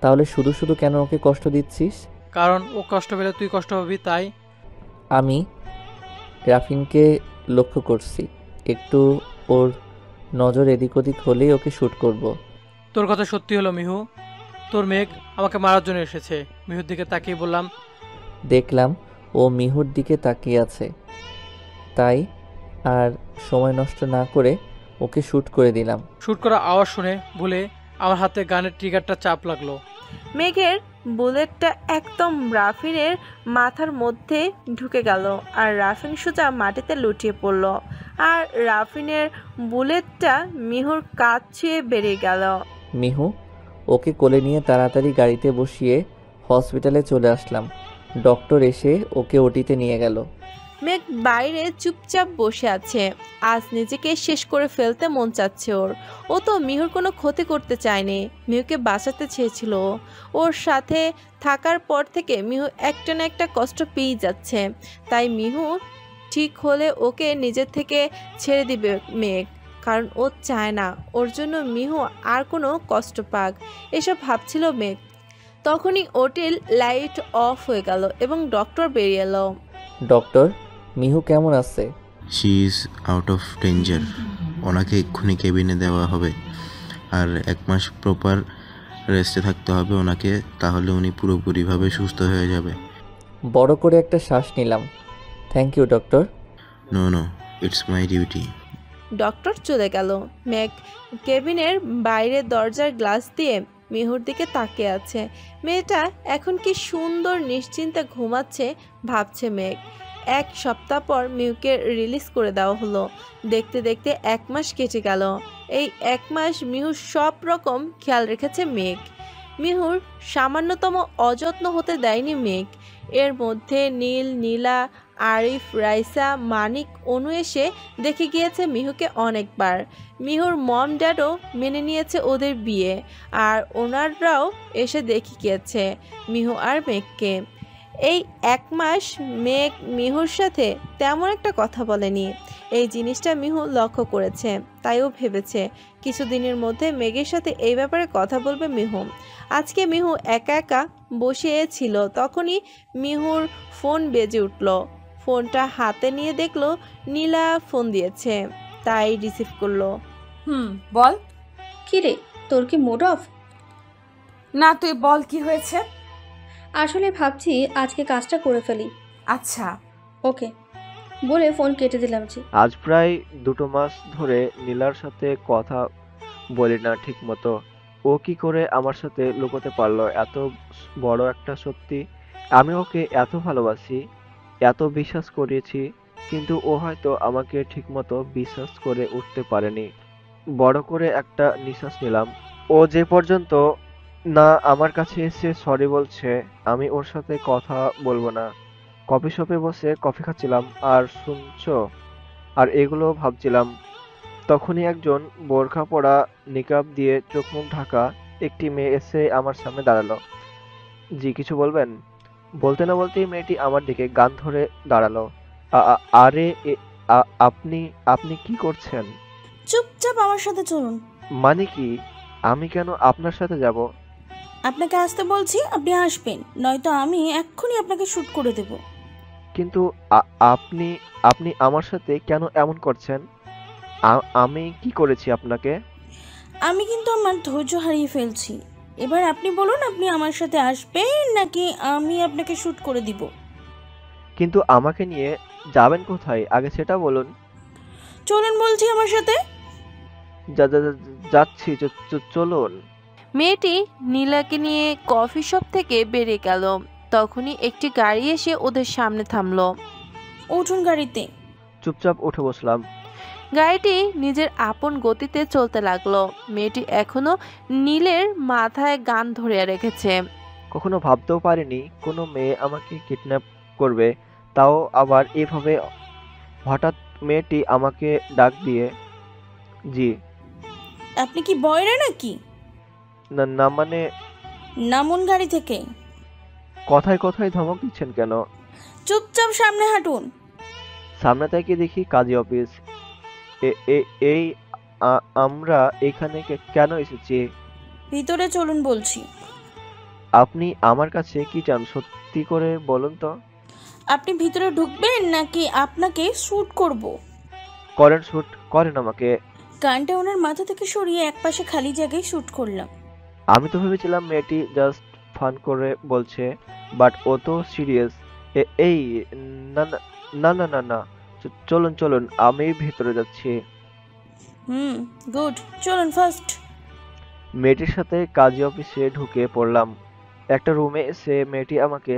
[SPEAKER 1] তাহলে শুধু শুধু কেন ওকে কষ্ট দিচ্ছিস?
[SPEAKER 4] কারণ ও কষ্ট পেলে তুই কষ্ট পাবি, তাই।
[SPEAKER 1] আমি রাফিনকে লক্ষ্য করছি, একটু ওর নজর এদিক ওদিক হলেই ওকে শ্যুট করব।
[SPEAKER 4] তোর কথা সত্যি হলো মিহু, তোর মেঘ আমাকে মারার জন্য এসেছে। মিহুর দিকে তাকিয়ে বললাম।
[SPEAKER 1] দেখলাম ও মিহুর দিকে তাকিয়ে আছে, তাই আর সময় নষ্ট না করে ওকে শ্যুট করে দিলাম।
[SPEAKER 4] শ্যুট করা আওয়াজ শুনে ভুলে আমার হাতে গানের ট্রিগারটা চাপ লাগলো।
[SPEAKER 3] মেঘের বুলেটটা একদম রাফিনের মাথার মধ্যে ঢুকে গেল আর রাফিন সোজা মাটিতে লুটিয়ে পড়ল আর রাফিনের বুলেটটা মিহুর কাঁধ ছুঁয়ে বেরিয়ে গেল।
[SPEAKER 1] মিহু, ওকে কোলে নিয়ে তাড়াতাড়ি গাড়িতে বসিয়ে হসপিটালে চলে আসলাম। ডক্টর এসে ওকে ওটিতে নিয়ে গেল।
[SPEAKER 3] মেঘ বাইরে চুপচাপ বসে আছে। আজ নিজেকে শেষ করে ফেলতে মন চাচ্ছে ওর। ও তো মিহুর কোনো ক্ষতি করতে চায়নি, মিহুকে বাঁচাতে চেয়েছিল। ওর সাথে থাকার পর থেকে মিহু একটা না একটা কষ্ট পেয়ে যাচ্ছে, তাই মিহু ঠিক হলে ওকে নিজের থেকে ছেড়ে দিবে মেঘ, কারণ ও চায় না ওর জন্য মিহু আর কোনো কষ্ট পাক। এসব ভাবছিল মেঘ। তখনই ওটির লাইট অফ হয়ে গেল এবং ডক্টর বেরিয়ে এলো।
[SPEAKER 1] ডক্টর, মিহু কেমন আছে?
[SPEAKER 19] She is out of danger. ওনাকে এক্ষুনি কেবিনে দেওয়া হবে আর 1 মাস প্রপার রেস্টে থাকতে হবে ওনাকে, তাহলে উনি পুরোপুরিভাবে সুস্থ হয়ে যাবে।
[SPEAKER 1] বড় করে একটা শ্বাস নিলাম। Thank you doctor.
[SPEAKER 19] No no, it's my duty.
[SPEAKER 3] Doctor চলে গেল। মেঘ কেবিনের বাইরে দরজার গ্লাস দিয়ে মিহুর দিকে তাকিয়ে আছে। মেয়েটা এখন কি সুন্দর নিশ্চিন্তে ঘুমাচ্ছে ভাবছে মেঘ। 1 সপ্তাহ পর মিহুকে রিলিজ করে দেওয়া হলো। দেখতে দেখতে 1 মাস কেটে গেল। এই 1 মাস মিহুর সব রকম খেয়াল রেখেছে মেঘ। মিহুর সামান্যতম অযত্ন হতে দেয়নি মেঘ। এর মধ্যে নীল, নীলা, আরিফ, রাইসা, মানিক, অনু এসে দেখে গিয়েছে মিহুকে অনেকবার। মিহুর মম ড্যাডও মেনে নিয়েছে ওদের বিয়ে, আর ওনারাও এসে দেখে গিয়েছে মিহু আর মেঘকে। এই 1 মাস মেঘ মিহুর সাথে তেমন একটা কথা বলেনি। এই জিনিসটা মিহু লক্ষ্য করেছে, তাইও ভেবেছে কিছুদিনের মধ্যে মেঘের সাথে এই ব্যাপারে কথা বলবে মিহু। আজকে মিহু একা একা বসে ছিল, তখনই মিহুর ফোন বেজে উঠল। ফোনটা হাতে নিয়ে দেখলো নীলা ফোন দিয়েছে, তাই রিসিভ করলো।
[SPEAKER 2] বল।
[SPEAKER 12] কি রে, তোর কি মুড অফ?
[SPEAKER 2] না, তুই বল কি হয়েছে।
[SPEAKER 12] আসলে ভাবছি আজকে কাজটা করে ফেলি।
[SPEAKER 2] আচ্ছা
[SPEAKER 12] ওকে বলে ফোন কেটে দিলাম। জি,
[SPEAKER 7] আজ প্রায় 2 মাস ধরে নীলার সাথে কথা বলি না ঠিক মতো। ও কি করে আমার সাথে লুকোতে পারলো এত বড় একটা সত্যি? আমি ওকে এত ভালোবাসি, এত বিশ্বাস করেছি, কিন্তু ও হয়তো আমাকে ঠিকমতো বিশ্বাস করে উঠতে পারেনি। বড় করে একটা নিঃশ্বাস নিলাম। ও যে পর্যন্ত না আমার কাছে এসে সরি বলছে, আমি ওর সাথে কথা বলবো না। কফি শপে বসে কফি খাচ্ছিলাম আর শুনছো আর এগুলো ভাবছিলাম, তখনই একজন বোরখা পরা, নিকাব দিয়ে চোখ মুখ ঢাকা একটি মেয়ে এসে আমার সামনে দাঁড়ালো। জি কিছু বলবেন? বলতে না বলতেই মেয়েটি আমার দিকে গান ধরে দাঁড়ালো। আরে আপনি আপনি কি করছেন?
[SPEAKER 20] চুপচাপ আমার সাথে চলুন।
[SPEAKER 7] মানে কি? আমি কেন আপনার সাথে যাব?
[SPEAKER 12] আপনাকে আসতে বলছি, আপনি আসবেন, নয়তো আমি এক্ষুনি আপনাকে শ্যুট করে দেব।
[SPEAKER 7] কিন্তু আপনি আপনি আমার সাথে কেন এমন করছেন? আমি কি করেছি আপনাকে?
[SPEAKER 12] আমি কিন্তু আমার ধৈর্য হারিয়ে ফেলছি। এবার আপনি বলুন, আপনি আমার সাথে আসবেন নাকি আমি আপনাকে শ্যুট করে দিব?
[SPEAKER 7] কিন্তু আমাকে নিয়ে যাবেন কোথায় আগে সেটা বলুন।
[SPEAKER 12] চলুন বলছি আমার সাথে।
[SPEAKER 7] যাচ্ছি, চলুন।
[SPEAKER 3] মেয়েটি নীলাকে নিয়ে কফি শপ থেকে বেরিয়ে গেল। তখনই একটি গাড়ি এসে ওদের সামনে থামলো।
[SPEAKER 12] উঠুন গাড়িতে।
[SPEAKER 7] চুপচাপ উঠে বসলাম।
[SPEAKER 3] গাড়িটি নিজের আপন গতিতে চলতে লাগলো। মেয়েটি এখনো নীলের মাথায় গান ধরে রেখেছে।
[SPEAKER 7] কখনো ভাবতেও পারিনি কোনো মেয়ে আমাকে কিডন্যাপ করবে, তাও আবার এভাবে। হঠাৎ মেয়েটি আমাকে ডাক দিয়ে, জি।
[SPEAKER 12] আপনি কি বয়রা নাকি?
[SPEAKER 7] না মানে।
[SPEAKER 12] নামুন গাড়ি থেকে।
[SPEAKER 7] কথায় কথায় ধমক দিচ্ছেন কেন?
[SPEAKER 12] চুপচাপ সামনে হাঁটুন।
[SPEAKER 7] সামনে থেকে দেখি কাজী অফিস। এই আমরা এখানে কেন এসেছি?
[SPEAKER 12] ভিতরে চলুন বলছি।
[SPEAKER 7] আপনি আমার কাছে কি চান সত্যি করে বলুন তো?
[SPEAKER 12] আপনি ভিতরে ঢুকবেন নাকি আপনাকে শ্যুট করব?
[SPEAKER 7] করেন, শ্যুট করেন আমাকে।
[SPEAKER 12] গানটা ওনার মাথা থেকে সরিয়ে একপাশে খালি জায়গায় শ্যুট করলাম।
[SPEAKER 7] আমি তো ভেবেছিলাম মেয়েটি জাস্ট ফান করে বলছে, বাট ও তো সিরিয়াস। এই না না না না না, চলুন চলুন, আমি ভিতরে যাচ্ছি।
[SPEAKER 12] গুড, চলুন ফার্স্ট।
[SPEAKER 7] মেয়েটির সাথে কাজী অফিসে ঢুকে পড়লাম। একটা রুমে এসে মেয়েটি আমাকে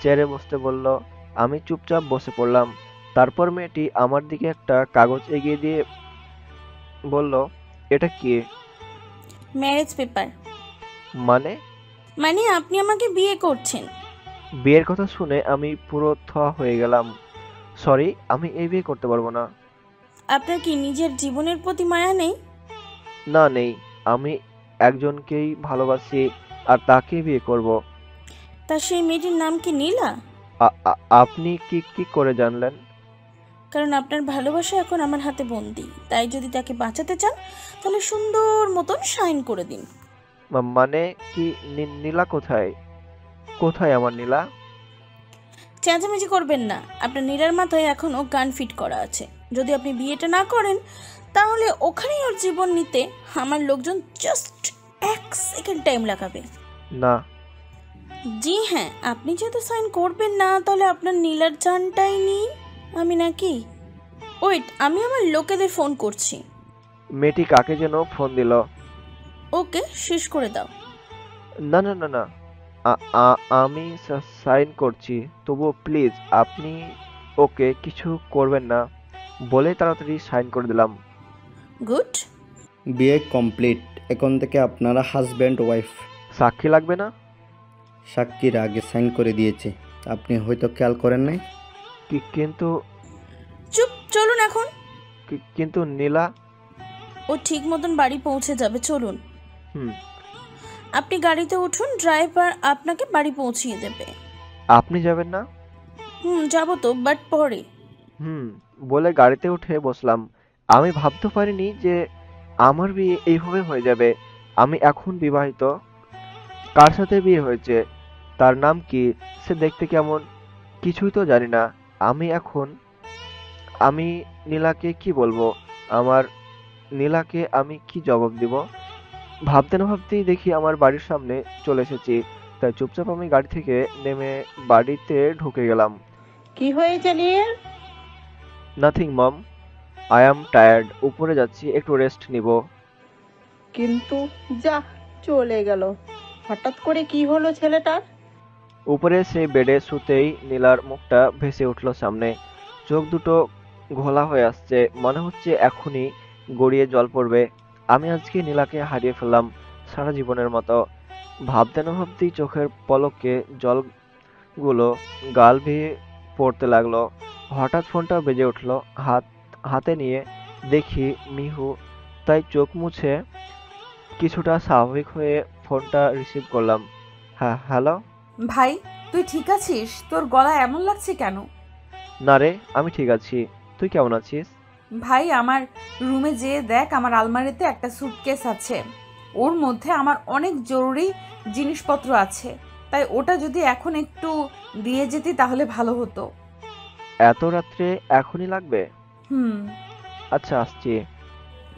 [SPEAKER 7] চেয়ারে বসতে বলল। আমি চুপচাপ বসে পড়লাম। তারপর মেয়েটি আমার দিকে একটা কাগজ এগিয়ে দিয়ে বলল, এটা কি?
[SPEAKER 12] Marriage paper.
[SPEAKER 7] মানে
[SPEAKER 12] আপনি আমাকে বিয়ে করছেন।
[SPEAKER 7] বিয়ের কথা শুনে আমি পুরো হয়ে গেলাম। সরি, আমি এই বিয়ে করতে পারবো না।
[SPEAKER 12] আপনার কি নিজের জীবনের প্রতি মায়া নেই?
[SPEAKER 7] না, নেই। আমি একজনকেই ভালোবাসি আর তাকেই বিয়ে করব।
[SPEAKER 12] তা সেই মেয়েটির নাম কি নীলা?
[SPEAKER 7] আপনি কি করে জানলেন?
[SPEAKER 12] কারণ আপনার ভালোবাসা এখন আমার হাতে বন্দি। তাই যদি তাকে বাঁচাতে চান তাহলে সুন্দর মতন সাইন করে দিন।
[SPEAKER 7] মানে কি? নীলা কোথায়? কোথায় আমার নীলা?
[SPEAKER 12] চেঁচামেচি করবেন না। আপনার নীলার মাথায় এখনো গান ফিট করা আছে। যদি আপনি বিয়েটা না করেন তাহলে ওখানেই ওর জীবন নিতে আমার লোকজন জাস্ট 1 সেকেন্ড টাইম লাগাবে।
[SPEAKER 7] না।
[SPEAKER 12] জি হ্যাঁ, আপনি যেহেতু সাইন করবেন না তাহলে আপনার নীলার জানটাই নিই আমি নাকি? ওয়েট, আমি আমার লোকেদের ফোন করছি।
[SPEAKER 7] মেয়েটি কাকে যেন ফোন দিল।
[SPEAKER 12] ওকে, শেষ করে দাও।
[SPEAKER 7] না না না না, আমি সাইন করছি, তবুও প্লিজ আপনি ওকে কিছু করবেন না বলে তাড়াতাড়ি সাইন করে দিলাম।
[SPEAKER 12] গুড।
[SPEAKER 20] বিয়ে কমপ্লিট। এখন থেকে আপনারা হাজব্যান্ড ওয়াইফ।
[SPEAKER 7] সাক্ষী লাগবে না?
[SPEAKER 20] সাক্ষীর আগে সাইন করে দিয়েছে, আপনি হয়তো খেয়াল করেন নাই।
[SPEAKER 7] কিন্তু
[SPEAKER 12] চুপ, চলুন এখন।
[SPEAKER 7] কিন্তু নীলা?
[SPEAKER 12] ও ঠিক মতন বাড়ি পৌঁছে যাবে, চলুন। আপনি গাড়িতে উঠুন, ড্রাইভার আপনাকে বাড়ি পৌঁছিয়ে দেবে।
[SPEAKER 7] আপনি যাবেন না?
[SPEAKER 12] যাবো তো, বাট পরে।
[SPEAKER 7] বলে গাড়িতে উঠে বসলাম। আমি ভাবতে পারিনি যে আমার বিয়ে এইভাবে হয়ে যাবে। আমি এখন বিবাহিত। কার সাথে বিয়ে হয়েছে, তার নাম কি, সে দেখতে কেমন, কিছুই তো জানি না। আমি নীলাকে কি বলবো? আমার নীলাকে আমি কি জবাব দিব? ভাবতে না ভাবতেই দেখি আমার বাড়ির সামনে চলে এসেছি। তাই চুপচাপ আমি গাড়ি থেকে নেমে বাড়িতে ঢুকে গেলাম।
[SPEAKER 21] কি হয়েছে Neel?
[SPEAKER 7] Nothing mom, I am tired. উপরে যাচ্ছি, একটু রেস্ট নিব।
[SPEAKER 21] কিন্তু যা, চলে গেল। হঠাৎ করে কি হলো ছেলেটার?
[SPEAKER 7] উপরে সে বেডে শুতেই নীলার মুখটা ভেসে উঠল সামনে। চোখ দুটো ঘোলা হয়ে আসছে, মনে হচ্ছে এখনই গড়িয়ে জল পড়বে। আমি আজকে নীলাকে হারিয়ে ফেললাম সারা জীবনের মতো। ভাবতে না ভাবতেই চোখের পলকে জলগুলো গাল বেয়ে পড়তে লাগলো। হঠাৎ ফোনটা বেজে উঠল। হাতে নিয়ে দেখি মিহু, তাই চোখ মুছে কিছুটা স্বাভাবিক হয়ে ফোনটা রিসিভ করলাম। হ্যাঁ, হ্যালো
[SPEAKER 2] ভাই, তুই ঠিক আছিস? তোর গলা এমন লাগছে কেন?
[SPEAKER 7] না রে, আমি ঠিক আছি। তুই কেমন আছিস?
[SPEAKER 2] ভাই, আমার রুমে যেয়ে দেখ, আমার আলমারিতে একটা সুটকেস আছে। ওর মধ্যে আমার অনেক জরুরি জিনিসপত্র আছে, তাই ওটা যদি এখন একটু দিয়ে যেতি তাহলে ভালো হতো।
[SPEAKER 7] এত রাত্রে এখনই লাগবে? আচ্ছা আসছি।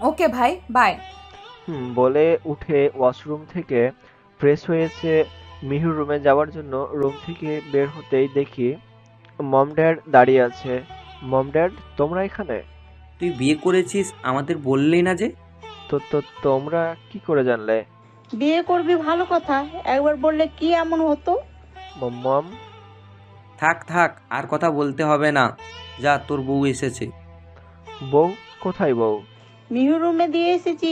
[SPEAKER 2] ওকে ভাই, বাই।
[SPEAKER 7] বলে উঠে ওয়াশরুম থেকে ফ্রেশ হয়েছে মিহুর রুমে যাওয়ার জন্য রুম থেকে বের হতেই দেখি মম ড্যাড দাঁড়িয়ে আছে। মম ড্যাড, তোমরা এখানে?
[SPEAKER 6] তুই বিয়ে করেছিস আমাদের বললি না যে?
[SPEAKER 7] তো তোমরা কি করে জানলে?
[SPEAKER 21] বিয়ে করবি ভালো কথা, একবার বললে কি এমন হতো।
[SPEAKER 7] মম,
[SPEAKER 6] থাক থাক, আর কথা বলতে হবে না, যা তোর বউ এসেছে।
[SPEAKER 7] বউ? কোথায় বউ?
[SPEAKER 21] মিহু রুমে দিয়ে এসেছি।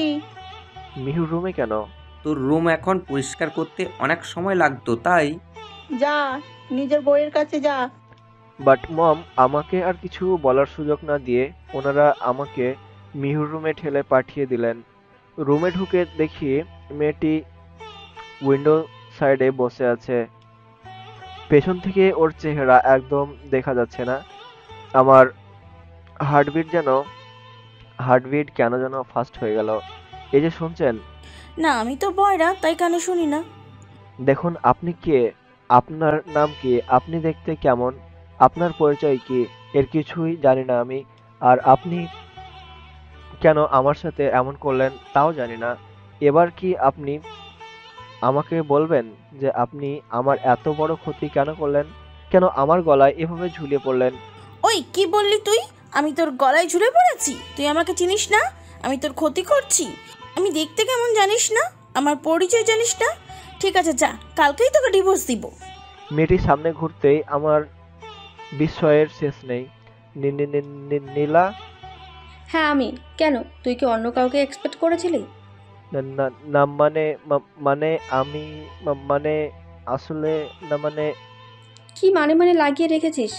[SPEAKER 7] মিহুর রুমে কেন?
[SPEAKER 6] তোর রুম এখন পরিষ্কার করতে অনেক সময় লাগতো, তাই।
[SPEAKER 21] যা, নিজের বউয়ের কাছে যা।
[SPEAKER 7] বাট মম, আমাকে আর কিছু বলার সুযোগ না দিয়ে ওনারা আমাকে মিহুর রুমে ঠেলে পাঠিয়ে দিলেন। রুমে ঢুকে দেখি মেয়েটি উইন্ডো সাইডে বসে আছে। পেছন থেকে ওর চেহারা একদম দেখা যাচ্ছে না। আমার হার্টবিট কেন যেন ফাস্ট হয়ে গেল। এই যে শুনছেন?
[SPEAKER 22] না, আমি তো বয়রা, তাই কানে শুনি না।
[SPEAKER 7] দেখুন, আপনি কে? আপনার নাম কি? আপনি দেখতে কেমন? আপনার পরিচয় কি? এর কিছুই জানি না আমি। আর আপনি কেন আমার সাথে এমন করলেন তাও জানি না। এবার কি আপনি আমাকে বলবেন যে আপনি আমার এত বড় ক্ষতি কেন করলেন? কেন আমার গলায় এভাবে ঝুলিয়ে পড়লেন?
[SPEAKER 22] ওই কি বললি তুই? আমি তোর গলায় ঝুলে পড়েছি? তুই আমাকে চিনিস না? আমি তোর ক্ষতি করছি? আমি দেখতে কেমন জানিস না? আমার পরিচয় জানিস না? ঠিক আছে, যা, কালকেই তোকে ডিভোর্স দিব।
[SPEAKER 7] মেয়েটির সামনে ঘুরতেই আমার বিস্ময়ের শেষ নেই। নীলা?
[SPEAKER 12] হ্যাঁ আমি। কেন, তুই কি অন্য কাউকে এক্সপেক্ট করেছিলি?
[SPEAKER 7] না মানে আমি মানে আসলে না মানে।
[SPEAKER 12] কি মানে লাগিয়ে রেখেছিস?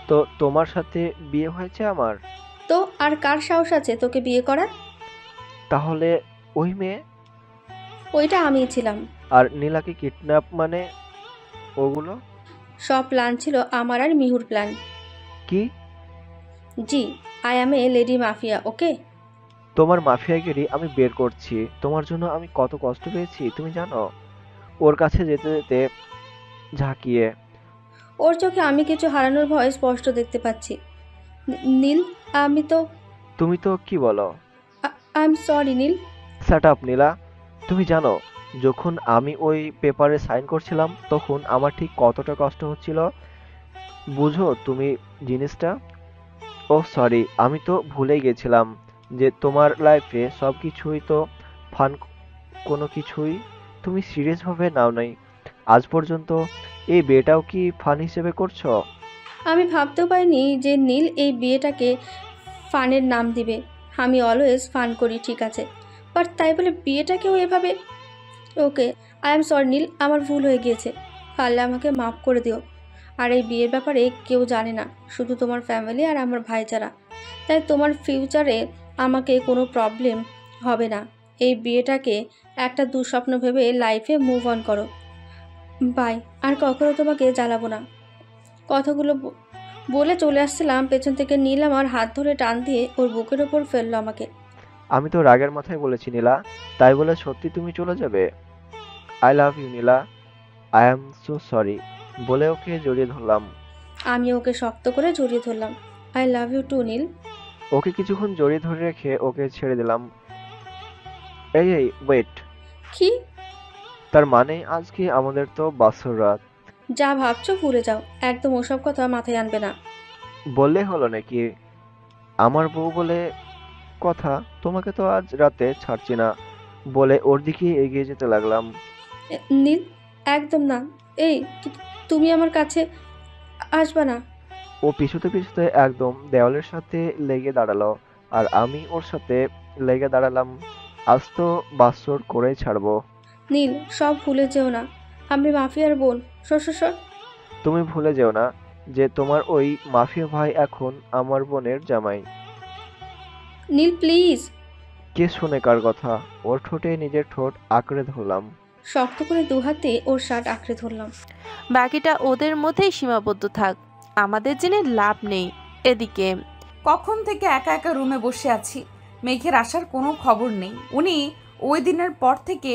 [SPEAKER 7] তো তোমার সাথে বিয়ে হয়েছে আমার।
[SPEAKER 12] তো আর কার সাহস আছে তোকে বিয়ে করার?
[SPEAKER 7] তাহলে ওই মেয়ে?
[SPEAKER 12] ওইটা আমিই ছিলাম।
[SPEAKER 7] আর নীলাকে কিডন্যাপ মানে ওগুলো?
[SPEAKER 12] সব প্ল্যান ছিল আমার আর মিহুর প্ল্যান।
[SPEAKER 7] কি?
[SPEAKER 12] জি, I am a lady mafia, okay?
[SPEAKER 7] তোমার মাফিয়াগিরি আমি বের করছি। তোমার জন্য আমি কত কষ্ট পেয়েছি তুমি জানো? ওর কাছে যেতে যেতে ঝাঁকিয়ে।
[SPEAKER 12] ওর চোখে আমি কিছু হারানোর ভয় স্পষ্ট দেখতে পাচ্ছি। নীল, আমি তো।
[SPEAKER 7] তুমি তো কি বলো?
[SPEAKER 12] I am sorry Neel.
[SPEAKER 7] Shut up Nila. তুমি জানো যখন আমি ওই পেপারে সাইন করছিলাম তখন আমার ঠিক কতটা কষ্ট হচ্ছিল বুঝো তুমি জিনিসটা? ও সরি, আমি তো ভুলেই গেছিলাম যে তোমার লাইফে সব কিছুই তো ফান, কোনো কিছুই তুমি সিরিয়াসভাবে নাও নাই আজ পর্যন্ত। এই বিয়েটাও কি ফান হিসেবে করছো?
[SPEAKER 12] আমি ভাবতেও পারিনি যে নীল এই বিয়েটাকে ফানের নাম দিবে। আমি অলওয়েজ ফান করি, ঠিক আছে, বাট তাই বলে বিয়েটাকেও এভাবে? ওকে, আই এম সরি নীল, আমার ভুল হয়ে গিয়েছে। পারলে আমাকে মাফ করে দিও। আর এই বিয়ের ব্যাপারে কেউ জানে না, শুধু তোমার ফ্যামিলি আর আমার ভাইচারা। তাই তোমার ফিউচারে আমাকে কোনো প্রবলেম হবে না। এই বিয়েটাকে একটা দুঃস্বপ্ন ভেবে লাইফে মুভ অন করো। বাই, আর কখনো তোমাকে জ্বালাবো না। কথাগুলো বলে চলে আসছিলাম, পেছন থেকে নীল আমার হাত ধরে টান দিয়ে ওর বুকের ওপর ফেললো আমাকে।
[SPEAKER 7] আমি তো রাগের মাথায় বলেছি নীলা, তাই বলে সত্যি তুমি চলে যাবে? I love you Neela, I am so sorry বলে ওকে জড়িয়ে ধরলাম।
[SPEAKER 12] আমি ওকে শক্ত করে জড়িয়ে ধরলাম। আই লাভ ইউ টু নীল।
[SPEAKER 7] ওকে কিছুক্ষণ জড়িয়ে ধরে রেখে ওকে ছেড়ে দিলাম। এই ওয়েট।
[SPEAKER 12] কি?
[SPEAKER 7] তার মানে আজকে আমাদের তো বাসর রাত।
[SPEAKER 12] যা ভাবছো ভুলে যাও, একদম ওসব কথা মাথায় আনবে না।
[SPEAKER 7] বললে হলো নাকি? আমার বউ বলে কথা, তোমাকে তো আজ রাতে ছাড়ছি না বলে ওর দিকে এগিয়ে যেতে লাগলাম।
[SPEAKER 12] নীল, একদম না। এই তুমি আমার কাছে আসবা না।
[SPEAKER 7] ও পিছুতে পিছুতে একদম দেওয়ালের সাথে লেগে দাঁড়ালো আর আমি ওর সাথে লেগে দাঁড়ালাম। আজ তো বাসর করে ছাড়বো।
[SPEAKER 12] নীল, সব ভুলে যেও না, আমি মাফিয়ার বোন। সর।
[SPEAKER 7] তুমি ভুলে যেও না যে তোমার ওই মাফিয়া ভাই এখন আমার বোনের জামাই।
[SPEAKER 12] নীল প্লিজ।
[SPEAKER 7] কে শুনে কার কথা? ওর ঠোঁটে নিজের ঠোঁট আঁকড়ে ধরলাম।
[SPEAKER 12] শক্ত করে দুহাতে ওর শার্ট আঁকড়ে ধরলাম।
[SPEAKER 3] বাকিটা ওদের মধ্যেই সীমাবদ্ধ থাক, আমাদের জেনে লাভ নেই। এদিকে
[SPEAKER 2] কখন থেকে একা একা রুমে বসে আছি, মেঘের আসার কোনো খবর নেই। উনি ওই দিনের পর থেকে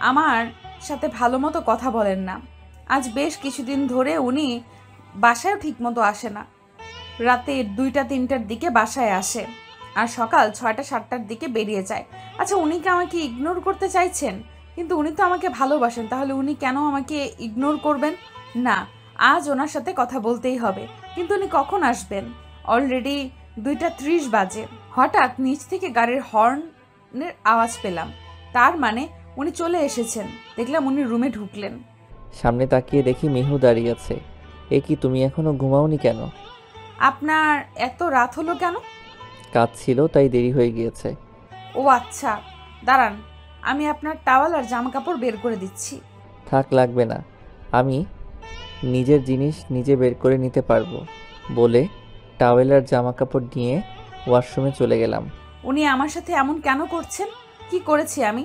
[SPEAKER 2] আমার সাথে ভালো মতো কথা বলেন না। আজ বেশ কিছুদিন ধরে উনি বাসায় ঠিকমতো আসে না। রাতে 2টা-3টার দিকে বাসায় আসে আর সকাল 6টা-7টার দিকে বেরিয়ে যায়। আচ্ছা, উনি কি আমাকে ইগনোর করতে চাইছেন? কিন্তু উনি তো আমাকে ভালোবাসেন, তাহলে উনি কেন আমাকে ইগনোর করবেন? না, আজ ওনার সাথে কথা বলতেই হবে। কিন্তু উনি কখন আসবেন? অলরেডি 2টা 30 বাজে। হঠাৎ নিচ থেকে গাড়ির হর্নের আওয়াজ পেলাম, তার মানে উনি চলে এসেছেন। দেখলাম উনি রুমে ঢুকলেন।
[SPEAKER 1] সামনে তাকিয়ে দেখি মিহু দাঁড়িয়ে আছে। এ কি, তুমি এখনো ঘুমাওনি কেন?
[SPEAKER 2] আপনার এত রাত হলো কেন?
[SPEAKER 1] কাজ ছিল তাই দেরি হয়ে গিয়েছে।
[SPEAKER 2] ও আচ্ছা, দাঁড়ান, আমি আপনার টাওয়াল আর জামা কাপড় বের করে দিচ্ছি।
[SPEAKER 1] থাক, লাগবে না, আমি নিজের জিনিস নিজে বের করে নিতে পারবো বলে টাওয়েল আর জামা কাপড় নিয়ে ওয়াশরুমে চলে গেলাম।
[SPEAKER 2] উনি আমার সাথে এমন কেন করছেন? কি করেছি আমি?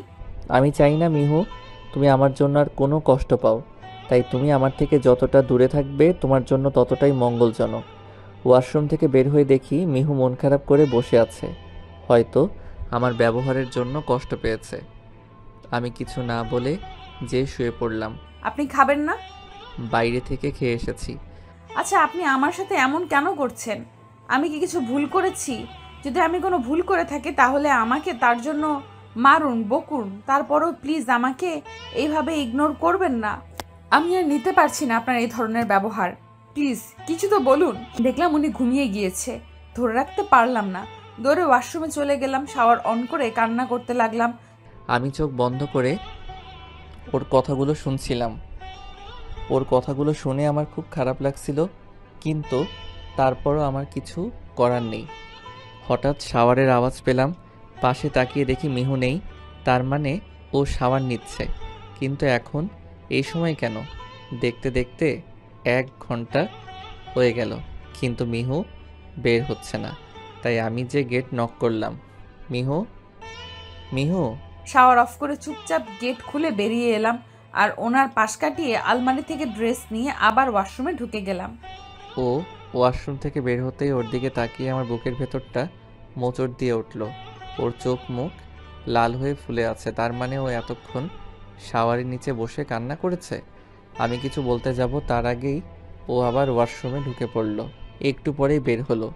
[SPEAKER 1] আমি চাই না মিহু তুমি আমার জন্য আর কোনো কষ্ট পাও, তাই তুমি আমার থেকে যতটা দূরে থাকবে তোমার জন্য ততটাই মঙ্গলজনক। ওয়াশরুম থেকে বের হয়ে দেখি মিহু মন খারাপ করে বসে আছে, হয়তো আমার ব্যবহারের জন্য কষ্ট পেয়েছে। আমি কিছু না বলে যে শুয়ে পড়লাম।
[SPEAKER 2] আপনি খাবেন না?
[SPEAKER 1] বাইরে থেকে খেয়ে এসেছি।
[SPEAKER 2] আচ্ছা, আপনি আমার সাথে এমন কেন করছেন? আমি কি কিছু ভুল করেছি? যদি আমি কোনো ভুল করে থাকি তাহলে আমাকে তার জন্য মারুন, বকুন, তারপরেও প্লিজ আমাকে এইভাবে ইগনোর করবেন না। আমি আর নিতে পারছি না আপনার এই ধরনের ব্যবহার। প্লিজ কিছু তো বলুন। দেখলাম উনি ঘুমিয়ে গিয়েছে, ধরে রাখতে পারলাম না, দৌড়ে ওয়াশরুমে চলে গেলাম। শাওয়ার অন করে কান্না করতে লাগলাম।
[SPEAKER 1] আমি চোখ বন্ধ করে ওর কথাগুলো শুনছিলাম। ওর কথাগুলো শুনে আমার খুব খারাপ লাগছিল, কিন্তু তারপরও আমার কিছু করার নেই। হঠাৎ শাওয়ারের আওয়াজ পেলাম, পাশে তাকিয়ে দেখি মিহু নেই। তার মানে ও শাওয়ার নিচ্ছে, কিন্তু এখন এই সময় কেন? দেখতে দেখতে 1 ঘন্টা হয়ে গেল, কিন্তু মিহু বের হচ্ছে না। তাই আমি যে গেট নক করলাম, মিহু মিহু।
[SPEAKER 2] শাওয়ার অফ করে চুপচাপ গেট খুলে বেরিয়ে এলাম আর ওনার পাশ কাটিয়ে আলমারি থেকে ড্রেস নিয়ে আবার ওয়াশরুমে ঢুকে গেলাম।
[SPEAKER 1] ও ওয়াশরুম থেকে বের হতেই ওর দিকে তাকিয়ে আমার বুকের ভেতরটা মোচড় দিয়ে উঠল। ওর চোখ মুখ লাল হয়ে ফুলে আছে, তার মানে ও এতক্ষণ শাওয়ারের নিচে বসে কান্না করেছে। আমি কিছু বলতে যাব তার আগেই ও আবার ওয়াশরুমে ঢুকে পড়ল। একটু পরেই বের হলো।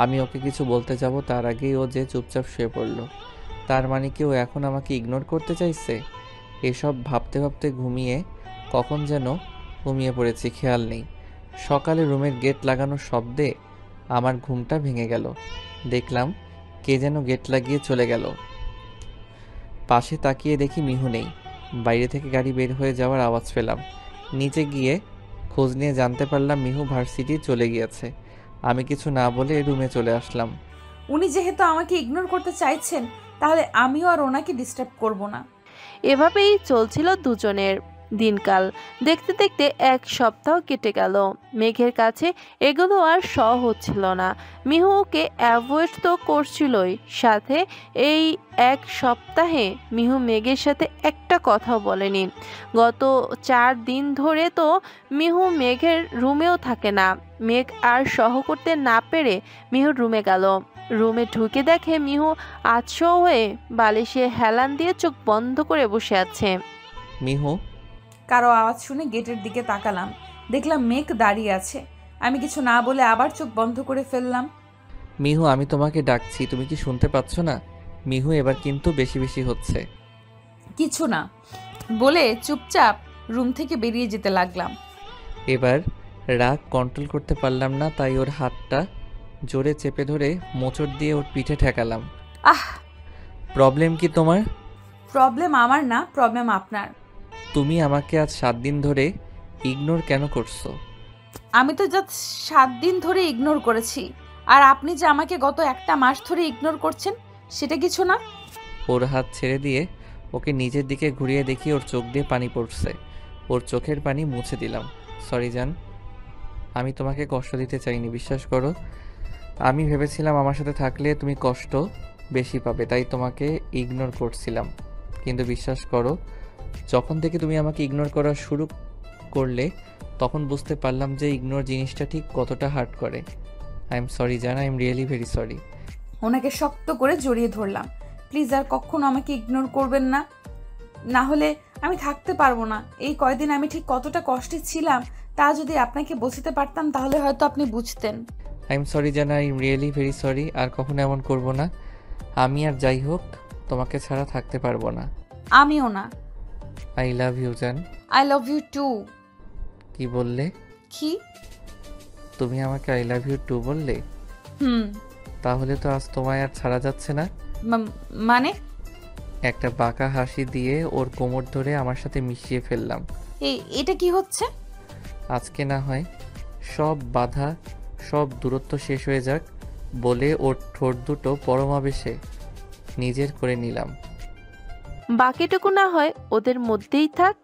[SPEAKER 1] আমি ওকে কিছু বলতে যাব তার আগেই ও যে চুপচাপ শুয়ে পড়ল। তার মানে কি ও এখন আমাকে ইগনোর করতে চাইছে? এসব ভাবতে ভাবতে কখন যেন ঘুমিয়ে পড়েছি, খেয়াল নেই। সকালে রুমের গেট লাগানোর শব্দে আমার ঘুমটা ভেঙে গেল। দেখলাম কে যেন গেট লাগিয়ে চলে গেল। পাশে তাকিয়ে দেখি মিহু নেই। বাইরে থেকে গাড়ি বের হয়ে যাওয়ার আওয়াজ পেলাম। নিচে গিয়ে খোঁজ নিয়ে জানতে পারলাম মিহু ভার্সিটি চলে গিয়েছে। আমি কিছু না বলে রুমে চলে আসলাম।
[SPEAKER 2] উনি যেহেতু আমাকে ইগনোর করতে চাইছেন, তাহলে আমিও আর ওনাকে ডিস্টার্ব করব না।
[SPEAKER 3] এভাবেই চলছিল দুজনের দিনকাল। দেখতে দেখতে 1 সপ্তাহ কেটে গেল। মেঘের কাছে এগুলো আর সহজ ছিল না। মিহুকে অ্যাভয়েড তো করছিলই, সাথে এই 1 সপ্তাহে মিহু মেঘের সাথে একটা কথাও বলেনি। গত 4 দিন ধরে তো মিহু মেঘের রুমেও থাকে না। মেঘ আর সহ করতে না পেরে মিহুর রুমে গেল। রুমে ঢুকে দেখে মিহু আতশো হয়ে বালিশে হেলান দিয়ে চোখ বন্ধ করে বসে আছে।
[SPEAKER 1] মিহু।
[SPEAKER 2] কারো আওয়াজ শুনে গেটের দিকে তাকালাম, দেখলাম মেঘ দাঁড়িয়ে আছে। আমি কিছু না বলে আবার চোখ বন্ধ করে ফেললাম।
[SPEAKER 1] মিহু, আমি তোমাকে ডাকছি, তুমি কি শুনতে পাচ্ছ না? মিহু, এবার কিন্তু বেশি বেশি হচ্ছে।
[SPEAKER 2] কিছু না বলে চুপচাপ রুম থেকে বেরিয়ে যেতে লাগলাম।
[SPEAKER 1] এবার রাগ কন্ট্রোল করতে পারলাম না, তাই ওর হাতটা জোরে চেপে ধরে মোচড় দিয়ে ওর পিঠে ঠেকালাম।
[SPEAKER 2] আহ!
[SPEAKER 1] প্রবলেম কি তোমার?
[SPEAKER 2] প্রবলেম আমার না, প্রবলেম আপনার।
[SPEAKER 1] তুমি আমাকে আজ 7 দিন ধরে ইগনোর কেন করছো?
[SPEAKER 2] আমি তো জাস্ট 7 দিন ধরে ইগনোর করেছি, আর আপনি যে আমাকে গত 1 মাস ধরে ইগনোর করছেন সেটা কিছু না।
[SPEAKER 1] ওর হাত ছেড়ে দিয়ে ওকে নিজের দিকে ঘুরিয়ে দেখি ওর চোখ দিয়ে পানি পড়ছে। ওর চোখের পানি মুছে দিলাম। সরি জান, আমি তোমাকে কষ্ট দিতে চাইনি, বিশ্বাস করো। আমি ভেবেছিলাম আমার সাথে থাকলে তুমি কষ্ট বেশি পাবে, তাই তোমাকে ইগনোর করছিলাম। কিন্তু বিশ্বাস করো, যখন থেকে তুমি আমাকে ইগনোর করা শুরু করলে তখন বুঝতে পারলাম যে ইগনোর জিনিসটা ঠিক কতটা হার্ট করে। আই এম সরি জান, I am really very sorry.
[SPEAKER 2] ওনাকে শক্ত করে জড়িয়ে ধরলাম। প্লিজ আর কখনো আমাকে ইগনোর করবেন না, না হলে আমি থাকতে পারবো না। এই কয়দিন আমি ঠিক কতটা কষ্টে ছিলাম তা যদি আপনাকে বোঝাতে পারতাম তাহলে হয়তো আপনি বুঝতেন।
[SPEAKER 1] আই এম সরি জান, I am really very sorry. আর কখনো এমন করব না। আমি আর যাই হোক তোমাকে ছাড়া থাকতে পারবো না।
[SPEAKER 2] আমিও না।
[SPEAKER 1] আই লাভ ইউ জান।
[SPEAKER 2] I love you too.
[SPEAKER 1] কি বললে?
[SPEAKER 2] কি?
[SPEAKER 1] তুমি আমাকে আই লাভ ইউ টু বললে? তাহলে তো আজ তোমায় আর ছাড়া যাচ্ছে না।
[SPEAKER 2] মানে?
[SPEAKER 1] একটা বাঁকা হাসি দিয়ে ওর কোমর ধরে আমার সাথে মিশিয়ে ফেললাম।
[SPEAKER 2] এটা কি হচ্ছে?
[SPEAKER 1] আজকে না হয় সব বাধা, সব দূরত্ব শেষ হয়ে যাক বলে ওর ঠোঁট দুটো পরমাবেশে নিজের করে নিলাম।
[SPEAKER 3] বাকিটুকু না হয় ওদের মধ্যেই থাক।